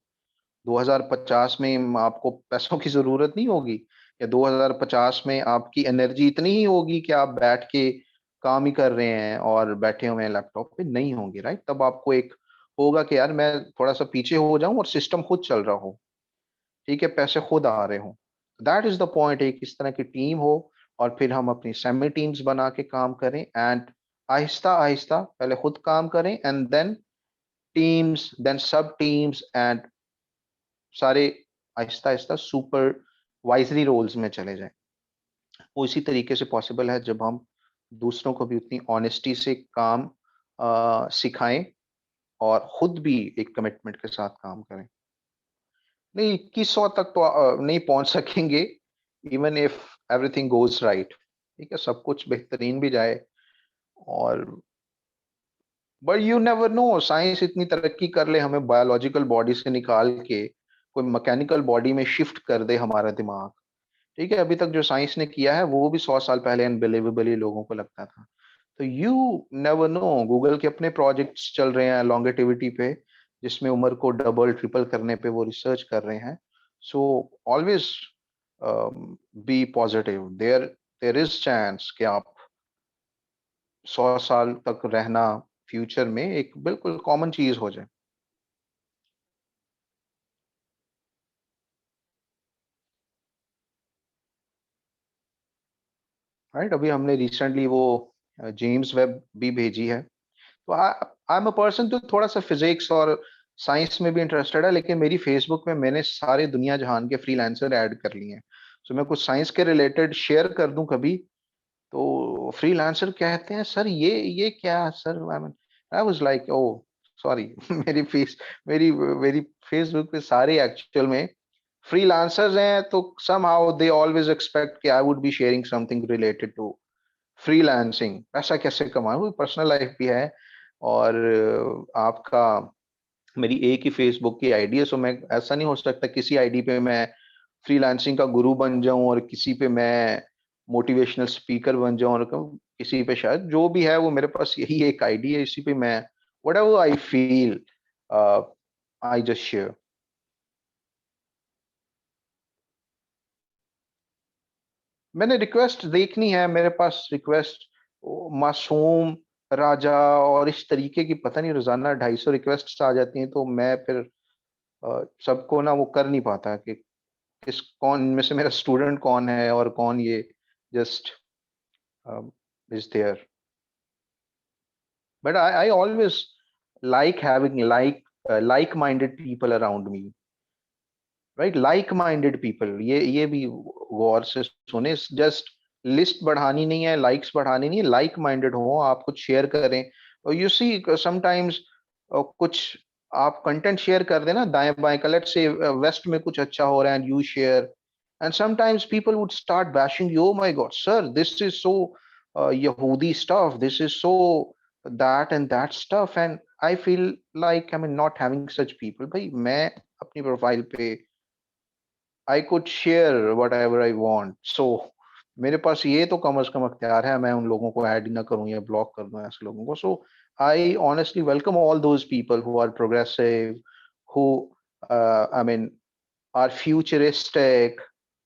2050 में आपको पैसों की ज़रूरत नहीं होगी, या 2050 में आपकी एनर्जी इतनी ही होगी कि आप बैठ के काम ही कर रहे हैं और बैठे हुए हैं लैपटॉप पे, नहीं होंगी, राइट? तब आपको एक होगा कि यार मैं थोड़ा-सा पीछे हो जाऊँ और सिस्टम खुद चल रहा हो, ठीक है? पैसे खुद आ रहे हों। दैट इज़ द पॉइंट, एक इस तरह की टीम हो, और फिर हम अपनी सेमी टीम्स बना के काम करें, एंड आहिस्ता-आहिस्ता पहले खुद काम करें, एंड देन टीम्स, देन सब टीम्स, एंड सारे आहिस्ता-आहिस्ता सुपरवाइज़री रोल्स में चले जाएँ। वो इसी तरीके से पॉसिबल है जब हम दूसरों को भी उतनी ऑनेस्टी से काम सिखाएँ, और खुद भी एक कमिटमेंट के साथ काम करें। नहीं, 2100 तक तो नहीं पहुँच सकेंगे, even if everything goes right, ठीक है? सब कुछ बेहतरीन भी जाए, और but you never know, science इतनी तरक्की कर ले, हमें बायोलॉजिकल बॉडी से निकाल के कोई मैकेनिकल बॉडी में शिफ्ट कर दे हमारा दिमाग, ठीक है? अभी तक जो साइंस ने किया है वो भी 100 साल पहले अनबिलीवेबल लोगों को लगता था। तो यू नेवर नो, गूगल के अपने प्रोजेक्ट्स चल रहे हैं लॉन्गेटिविटी पे, जिसमें उम्र को डबल ट्रिपल करने पे वो रिसर्च कर रहे हैं। So always be positive, there is chance कि आप 100 साल तक रहना फ्यूचर में एक बिल्कुल कॉमन चीज हो जाए। राइट। अभी हमने रिसेंटली वो जेम्स वेब भी भेजी है। तो आई एम अ पर्सन जो थोड़ा सा फिजिक्स और साइंस में भी इंटरेस्टेड है, लेकिन मेरी फेसबुक में मैंने सारे दुनिया जहान के फ्रीलांसर ऐड कर लिए हैं। सो मैं कुछ साइंस के रिलेटेड शेयर कर दूं कभी, तो फ्रीलांसर कहते हैं सर ये क्या sir, I was like oh sorry मेरी मेरी मेरी फेसबुक पे सारे एक्चुअल में फ्रीलांसर्स हैं, तो समहाउ दे ऑलवेज एक्सपेक्ट कि I would be sharing something related to freelancing. पैसा कैसे कमाऊं, वो पर्सनल लाइफ भी है। और आपका मेरी एक ही फेसबुक की आईडी है, सो मैं ऐसा नहीं हो सकता किसी आईडी पे मैं फ्रीलांसिंग का गुरु बन जाऊं और किसी पे मैं मोटिवेशनल स्पीकर बन जाऊं, और किसी पे शायद जो भी है वो मेरे पास यही एक आईडी है, इसी पे मैं whatever I feel I just share. मैंने रिक्वेस्ट देखनी है, मेरे पास रिक्वेस्ट मासूम राजा और इस तरीके की पता नहीं रोजाना 250 रिक्वेस्ट आ जाती हैं, तो मैं फिर सबको ना वो कर नहीं पाता कि किस कौन में से मेरा स्टूडेंट कौन है और कौन ये just is there. But I always like having like minded people around me, right? Like minded people, ये भी गौर से सुने। जस्ट लिस्ट बढ़ानी नहीं है, लाइक्स बढ़ानी नहीं है, लाइक माइंडेड हो, आप कुछ शेयर करें। और यू सी समटाइम्स कुछ आप कंटेंट शेयर कर देना दाएं बाएं का, लेट्स से वेस्ट में कुछ अच्छा हो रहा है and you share, and sometimes people would start bashing you, my god sir this is so यहूदी stuff, this is so that and that stuff, and I feel like I mean not having such people। भाई मैं अपनी profile पे I could share whatever I want, so मेरे पास ये तो कम से कम अख्तियार है, मैं उन लोगों को ऐड ही ना करूं या ब्लॉक कर दूं ऐसे लोगों को। So I honestly welcome all those people who are progressive, who I mean are futuristic,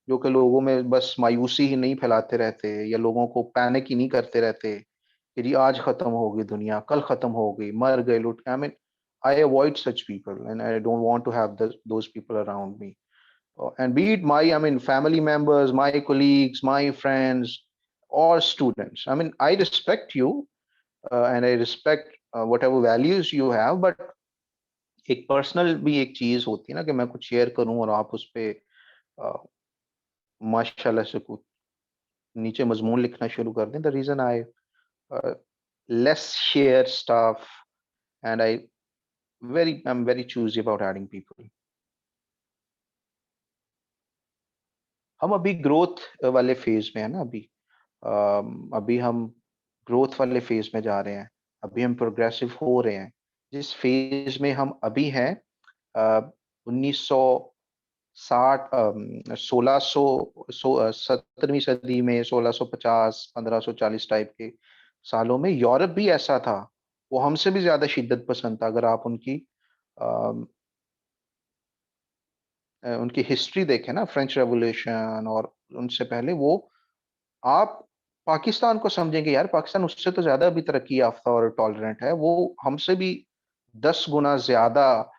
जो कि लोगों में बस मायूसी ही नहीं फैलाते रहते या लोगों को पैनिक ही नहीं करते रहते कि जी आज खत्म होगी दुनिया, कल खत्म होगी, मर गए, लुट। I mean I avoid such people and I don't want to have those people around me. And be it my, I mean, family members, my colleagues, my friends, or students. I mean, I respect you and I respect whatever values you have, but एक personal भी एक चीज होती है ना कि मैं कुछ शेयर करूं और आप उस पे माशाल्लाह से कुछ नीचे मजमून लिखना शुरू कर दें। The reason I less share stuff and I am very choosy about adding people. हम अभी ग्रोथ वाले फेज में है ना, अभी हम ग्रोथ वाले फेज में जा रहे हैं, अभी हम प्रोग्रेसिव हो रहे हैं। जिस फेज में हम अभी हैं 1960 17वीं सदी में 1650 1540 टाइप के सालों में यूरोप भी ऐसा था, वो हमसे भी ज्यादा शिद्दत पसंद था। अगर आप उनकी हिस्ट्री देखें ना, फ्रेंच रेवोल्यूशन और उनसे पहले, वो आप पाकिस्तान को समझेंगे यार, पाकिस्तान उससे तो ज्यादा अभी तरक्की याफ्ता और टॉलरेंट है, वो हमसे भी 10 गुना ज्यादा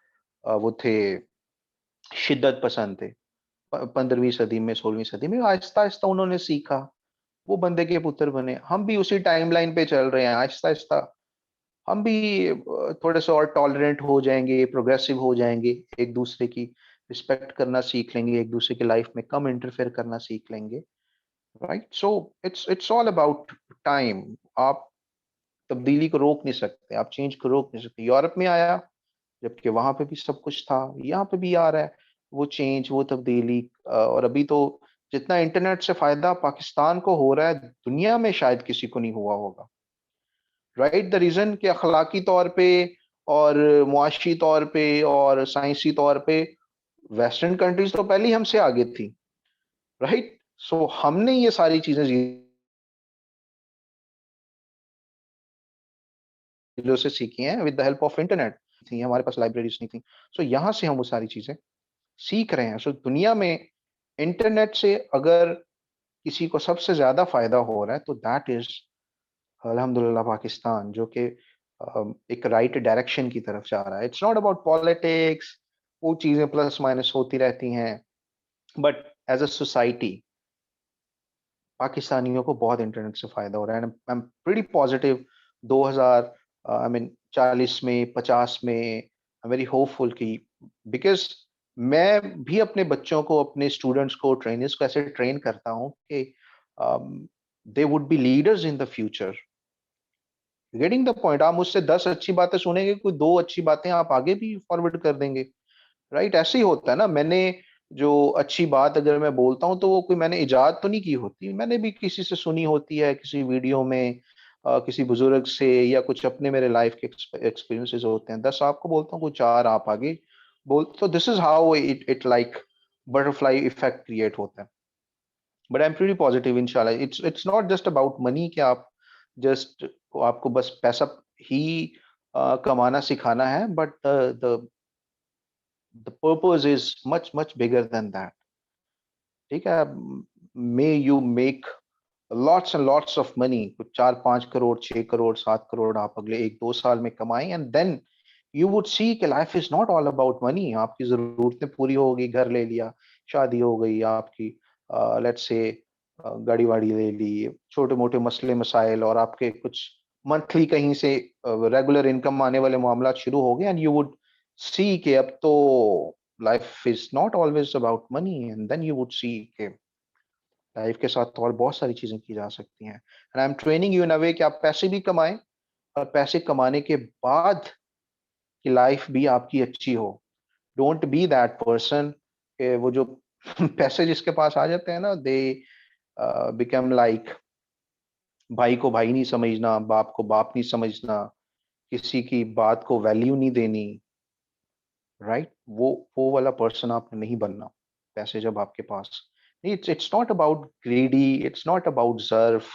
वो थे, शिद्दत पसंद थे। 15वीं सदी में 16वीं सदी में आहिस्ता आहिस्ता उन्होंने सीखा, वो बंदे के पुत्र बने। हम भी उसी टाइमलाइन पे चल रहे हैं, आहिस्ता आहिस्ता हम भी थोड़े से और टॉलरेंट हो जाएंगे, प्रोग्रेसिव हो जाएंगे, एक दूसरे की रिस्पेक्ट करना सीख लेंगे, एक दूसरे की लाइफ में कम इंटरफेयर करना सीख लेंगे। Right, so it's all about time. आप तब्दीली को रोक नहीं सकते, आप चेंज को रोक नहीं सकते। यूरोप में आया जबकि वहां पे भी सब कुछ था, यहाँ पे भी आ रहा है वो चेंज, वो तब्दीली। और अभी तो जितना इंटरनेट से फायदा पाकिस्तान को हो रहा है, दुनिया में शायद किसी को नहीं हुआ होगा। राइट, द रीजन कि अखलाकी तौर पे और मुआशी तौर पे और साइंसी तौर पे वेस्टर्न कंट्रीज तो पहले ही हमसे आगे थी। राइट, सो हमने ये सारी चीजें जीरो से सीखी हैं with the help of internet. थी हमारे पास लाइब्रेरीज नहीं थी, सो यहाँ से हम वो सारी चीजें सीख रहे हैं। सो दुनिया में इंटरनेट से अगर किसी को सबसे ज्यादा फायदा हो रहा है तो दैट इज अल्हम्दुलिल्लाह पाकिस्तान, जो कि एक राइट डायरेक्शन की तरफ जा रहा है। इट्स नॉट अबाउट पॉलिटिक्स, वो चीजें प्लस माइनस होती रहती हैं, बट एज अ सोसाइटी पाकिस्तानियों को बहुत इंटरनेट से फायदा हो रहा है, and I am pretty positive 2000 I mean 40 में 50 में आई एम वेरी होपफुल कि, बिकॉज मैं भी अपने बच्चों को, अपने स्टूडेंट्स को, ट्रेनर्स को ऐसे ट्रेन करता हूँ कि दे would B leaders in the future. Getting the point? आप मुझसे 10 अच्छी बातें सुनेंगे, कोई 2 अच्छी बातें आप आगे भी फॉरवर्ड कर देंगे, राइट? ऐसे ही होता है ना। मैंने जो अच्छी बात अगर मैं बोलता हूँ तो वो कोई मैंने इजाद तो नहीं की होती, मैंने भी किसी से सुनी होती है, किसी वीडियो में, किसी बुजुर्ग से, या कुछ अपने मेरे लाइफ के एक्सपीरियंसेस होते हैं। 10 आपको बोलता हूँ, कोई 4 आप आगे बोल, तो this is how it like butterfly effect create होता है। But I am pretty positive इंशाल्लाह। It's not just about money कि आप जस्ट, आपको बस पैसा ही कमाना सिखाना है, but the purpose is much bigger than that। ठीक है? May you make lots and lots of money, कुछ 4-5 करोड़, 6 करोड़, 7 करोड़ आप अगले 1-2 साल में कमाएं, and then you would see कि life is not all about money. आपकी जरूरतें पूरी हो गई, घर ले लिया, शादी हो गई आपकी, लेट्स से गाड़ी वाड़ी ले ली, छोटे मोटे मसले मसाइल, और आपके कुछ मंथली कहीं से रेगुलर इनकम आने वाले मामला शुरू हो गए, एंड यू वुड सी कि अब तो life is not always about money, and then you would see कि लाइफ के साथ तो और बहुत सारी चीजें की जा सकती हैं। And I am training you in a way कि आप पैसे भी कमाएं, और पैसे कमाने के बाद की लाइफ भी आपकी अच्छी हो। डोंट बी दैट पर्सन वो जो पैसे जिसके पास आ जाते हैं ना, दे बिकम लाइक, भाई को भाई नहीं समझना, बाप को बाप नहीं समझना, किसी की बात को वैल्यू नहीं देनी, राइट? वो वाला पर्सन आपने नहीं बनना पैसे जब आपके पास। It's not about greedy, it's not about जर्फ,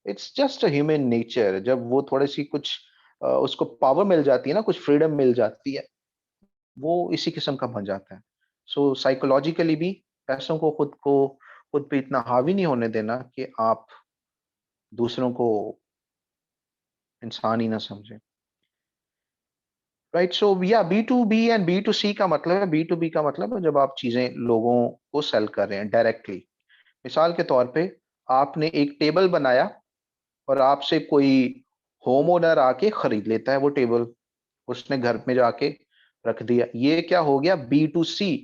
it's just a human nature. जब वो थोड़ी सी कुछ उसको पावर मिल जाती है ना, कुछ फ्रीडम मिल जाती है, वो इसी किस्म का बन जाता है। सो साइकोलॉजिकली भी पैसों को खुद पे इतना हावी नहीं होने देना कि आप दूसरों को इंसान ही ना समझें, राइट? सो या B2B एंड B2C का मतलब है, B2B का मतलब है जब आप चीजें लोगों को सेल कर रहे हैं डायरेक्टली। मिसाल के तौर पे आपने एक टेबल बनाया, और आपसे कोई होम ओनर आके खरीद लेता है वो टेबल, उसने घर में जाके रख दिया। ये क्या हो गया? B2C,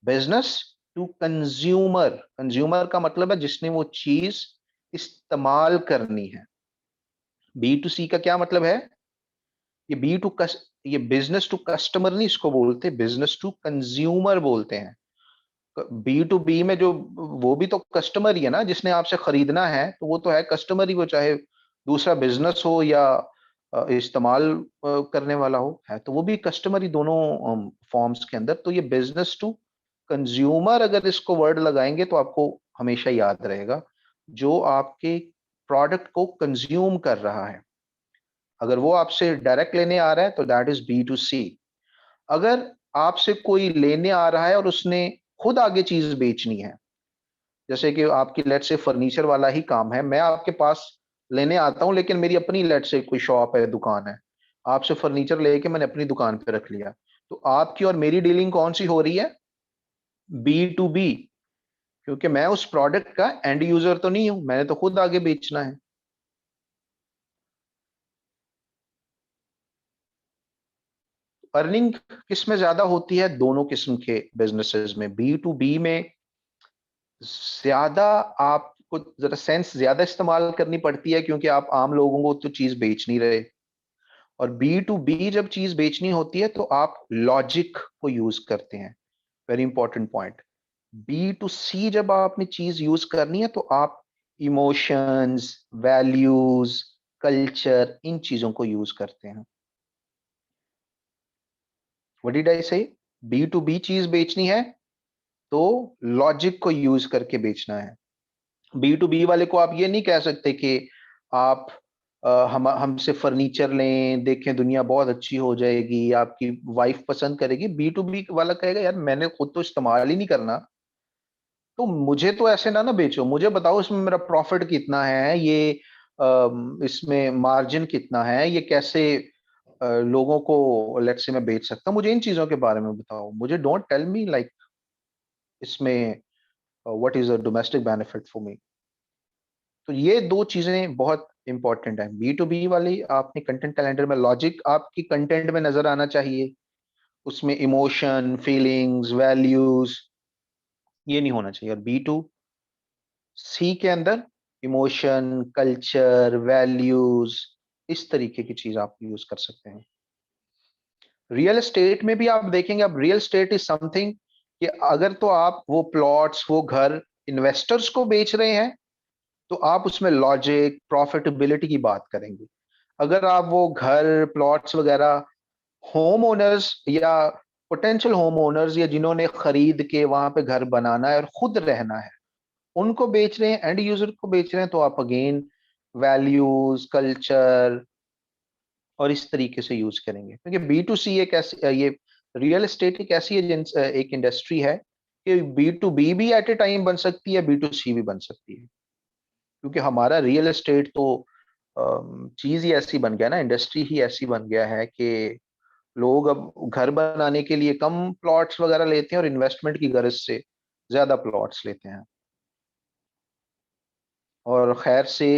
business to consumer. Consumer का मतलब है जिसने वो चीज इस्तेमाल करनी है। B2C का क्या मतलब है? ये बी टू कस ये बिजनेस टू कस्टमर नहीं इसको बोलते, बिजनेस टू कंज्यूमर बोलते हैं। B2B में जो, वो भी तो कस्टमर ही है ना, जिसने आपसे खरीदना है तो वो तो है कस्टमर ही, वो चाहे दूसरा बिजनेस हो या इस्तेमाल करने वाला हो, है तो वो भी कस्टमर ही, दोनों फॉर्म्स के अंदर। तो ये बिजनेस टू कंज्यूमर अगर इसको वर्ड लगाएंगे तो आपको हमेशा याद रहेगा, जो आपके प्रोडक्ट को कंज्यूम कर रहा है। अगर वो आपसे डायरेक्ट लेने आ रहा है तो दैट इज B2C। अगर आपसे कोई लेने आ रहा है और उसने खुद आगे चीज बेचनी है, जैसे कि आपकी लेट से फर्नीचर वाला ही काम है, मैं आपके पास लेने आता हूं, लेकिन मेरी अपनी लेट से कोई शॉप है, दुकान है, आपसे फर्नीचर लेके मैंने अपनी दुकान पे रख लिया, तो आपकी और मेरी डीलिंग कौन सी हो रही है? B2B, क्योंकि मैं उस प्रोडक्ट का एंड यूजर तो नहीं हूं, मैंने तो खुद आगे बेचना है। अर्निंग किस में ज्यादा होती है? दोनों किस्म के बिजनेसेस में। B2B में ज्यादा आपको जरा सेंस ज्यादा इस्तेमाल करनी पड़ती है, क्योंकि आप आम लोगों को तो चीज बेच नहीं रहे। और B2B जब चीज बेचनी होती है तो आप लॉजिक को यूज करते हैं। Very important point. B2C जब आपने चीज यूज करनी है तो आप इमोशंस, वैल्यूज, कल्चर, इन चीजों को यूज करते हैं। व्हाट डिड आई से? B2B चीज बेचनी है तो लॉजिक को यूज करके बेचना है। B2B वाले को आप ये नहीं कह सकते कि आप हम हमसे फर्नीचर लें, देखें दुनिया बहुत अच्छी हो जाएगी, आपकी वाइफ पसंद करेगी। B2B वाला कहेगा यार मैंने खुद तो इस्तेमाल ही नहीं करना, तो मुझे तो ऐसे ना ना बेचो, मुझे बताओ इसमें मेरा प्रॉफिट कितना है, ये इसमें मार्जिन कितना है, ये कैसे लोगों को लेट्स से मैं बेच सकता हूँ, मुझे इन चीजों के बारे में बताओ। मुझे डोंट टेल मी लाइक इसमें what is a domestic benefit for me. तो ये दो चीजें बहुत इंपॉर्टेंट है। B2B वाली आपने कंटेंट कैलेंडर में लॉजिक आपकी कंटेंट में नजर आना चाहिए, उसमें इमोशन, फीलिंग्स, वैल्यूज ये नहीं होना चाहिए। और B2C के अंदर इमोशन, कल्चर, वैल्यूज इस तरीके की चीज आप यूज कर सकते हैं। रियल एस्टेट में भी आप देखेंगे, अब रियल एस्टेट इज समथिंग कि अगर तो आप वो प्लॉट्स, वो घर इन्वेस्टर्स को बेच रहे हैं तो आप उसमें लॉजिक, प्रॉफिटेबिलिटी की बात करेंगे। अगर आप वो घर, प्लॉट्स वगैरह होम ओनर्स या पोटेंशियल होम ओनर्स या जिन्होंने खरीद के वहां पे घर बनाना है और खुद रहना है, उनको बेच रहे हैं, एंड यूजर को बेच रहे हैं, तो आप अगेन वैल्यूज, कल्चर और इस तरीके से यूज करेंगे। क्योंकि B2C एक ऐसी ये रियल एस्टेट एक ऐसी एक इंडस्ट्री है कि B2B भी एट ए टाइम बन सकती है, B2C भी बन सकती है। क्योंकि हमारा रियल एस्टेट तो चीज ही ऐसी बन गया ना, इंडस्ट्री ही ऐसी बन गया है कि लोग अब घर बनाने के लिए कम प्लॉट्स वगैरह लेते हैं और इन्वेस्टमेंट की गर्ज से ज्यादा प्लॉट्स लेते हैं। और खैर से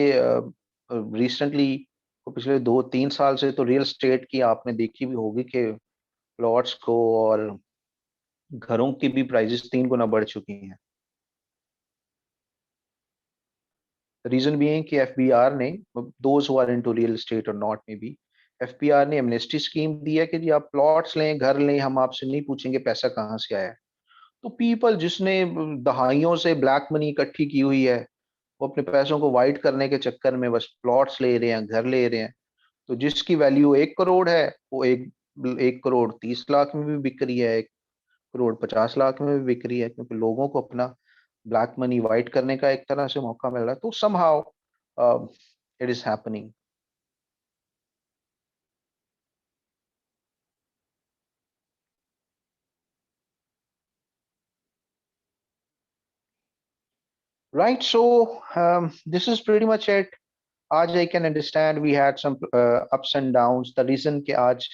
रिसेंटली पिछले 2-3 साल से तो रियल एस्टेट की आपने देखी भी होगी कि प्लॉट्स को और घरों की भी प्राइसेस 3 गुना बढ़ चुकी हैं। रीजन भी है कि एफबीआर ने, those who are into real estate और नॉट मे बी, एफबीआर ने एमनेस्टी स्कीम दी है कि जी आप प्लॉट्स लें, घर लें, हम आपसे नहीं पूछेंगे पैसा कहाँ से आया है। तो पीपल जिसने दहाइयों से ब्लैक मनी इकट्ठी की हुई है, वो अपने पैसों को वाइट करने के चक्कर में बस प्लॉट्स ले रहे हैं, घर ले रहे हैं। तो जिसकी वैल्यू 1 करोड़ है वो 1 करोड़ 30 लाख में भी बिक रही है, 1 करोड़ 50 लाख में भी बिक रही है, क्योंकि लोगों को अपना ब्लैक मनी वाइट करने का एक तरह से मौका मिल रहा है। तो somehow it is happening. Right, so this is pretty much it. आज I can understand we had some ups and downs. The reason कि आज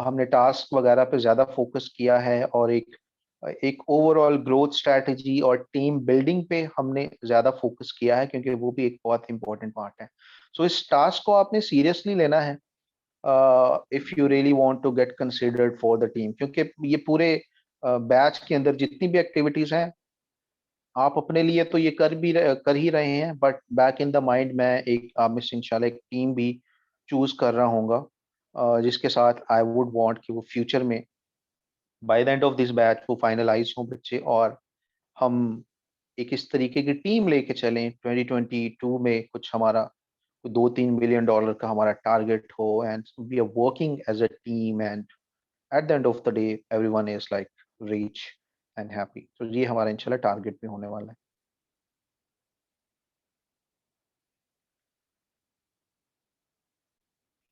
हमने टास्क वगैरह पे ज्यादा फोकस किया है और एक ओवरऑल ग्रोथ स्ट्रैटेजी और टीम बिल्डिंग पे हमने ज्यादा फोकस किया है, क्योंकि वो भी एक बहुत इंपॉर्टेंट पार्ट है। सो इस टास्क को आपने सीरियसली लेना है if you really want to get considered for the team, क्योंकि ये पूरे बैच के अंदर जितनी भी एक्टिविटीज हैं आप अपने लिए तो ये कर ही रहे हैं, but back in the mind मैं एक आप में से इंशाल्लाह एक टीम भी चूज कर रहा हूँगा जिसके साथ आई वुड वांट कि वो फ्यूचर में by the end of this batch वो फाइनलाइज हों बच्चे, और हम एक इस तरीके की टीम लेके चलें 2022 में, कुछ हमारा $2-3 मिलियन का हमारा टारगेट हो, and we are working as a team, and at the end of the day everyone is like rich and happy. तो ये हमारा इंशाल्लाह टारगेट भी होने वाला है।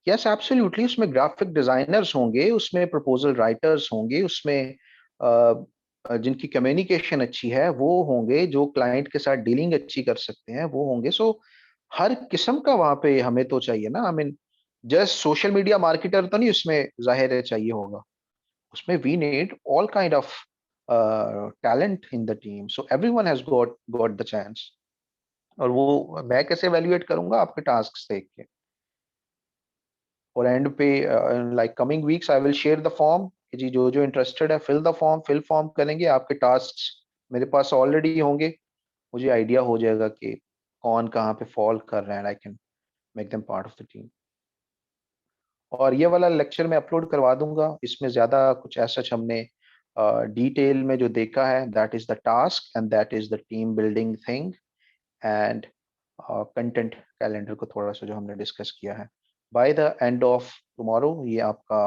यस एब्सोल्युटली, उसमें ग्राफिक डिजाइनर्स होंगे, उसमें प्रपोजल राइटर्स होंगे, उसमें जिनकी कम्युनिकेशन अच्छी है वो होंगे, जो क्लाइंट के साथ डीलिंग अच्छी कर सकते हैं वो होंगे। सो हर किस्म का वहां पे हमें तो चाहिए ना। I mean just social media marketer तो नहीं उसमें जाहिर है चाहिए होगा, उसमें we need all kind of talent in the team, so everyone has got the chance. और वो मैं कैसे एवेल्युएट करूंगा? आपके टास्क देख के। और एंड पे like coming weeks I will share the form कि जी जो जो इंटरेस्टेड है फिल फॉर्म करेंगे, आपके टास्क मेरे पास ऑलरेडी होंगे, मुझे आइडिया हो जाएगा कि कौन कहाँ पे फॉल कर रहे हैं, I can make them part of the team. और ये वाला लेक्चर मैं अपलोड करवा दूंगा, इसमें ज्यादा कुछ ऐसा हमने डिटेल में जो देखा है, that is the task and that is the team building thing, and content calendar को थोड़ा सा जो हमने डिस्कस किया है। Bye the end of tomorrow ये आपका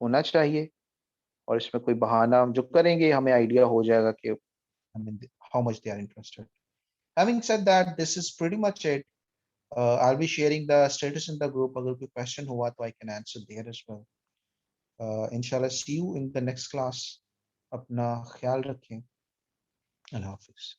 होना चाहिए, और इसमें कोई बहाना जो करेंगे हमें आइडिया हो जाएगा कि I mean, how much they are interested. Having said that, this is pretty much it. I'll be sharing the status in the group. अगर कोई question हुआ तो I can answer there as well. Inshallah, see you in the next class. अपना ख्याल रखें। अल्लाह हाफिज।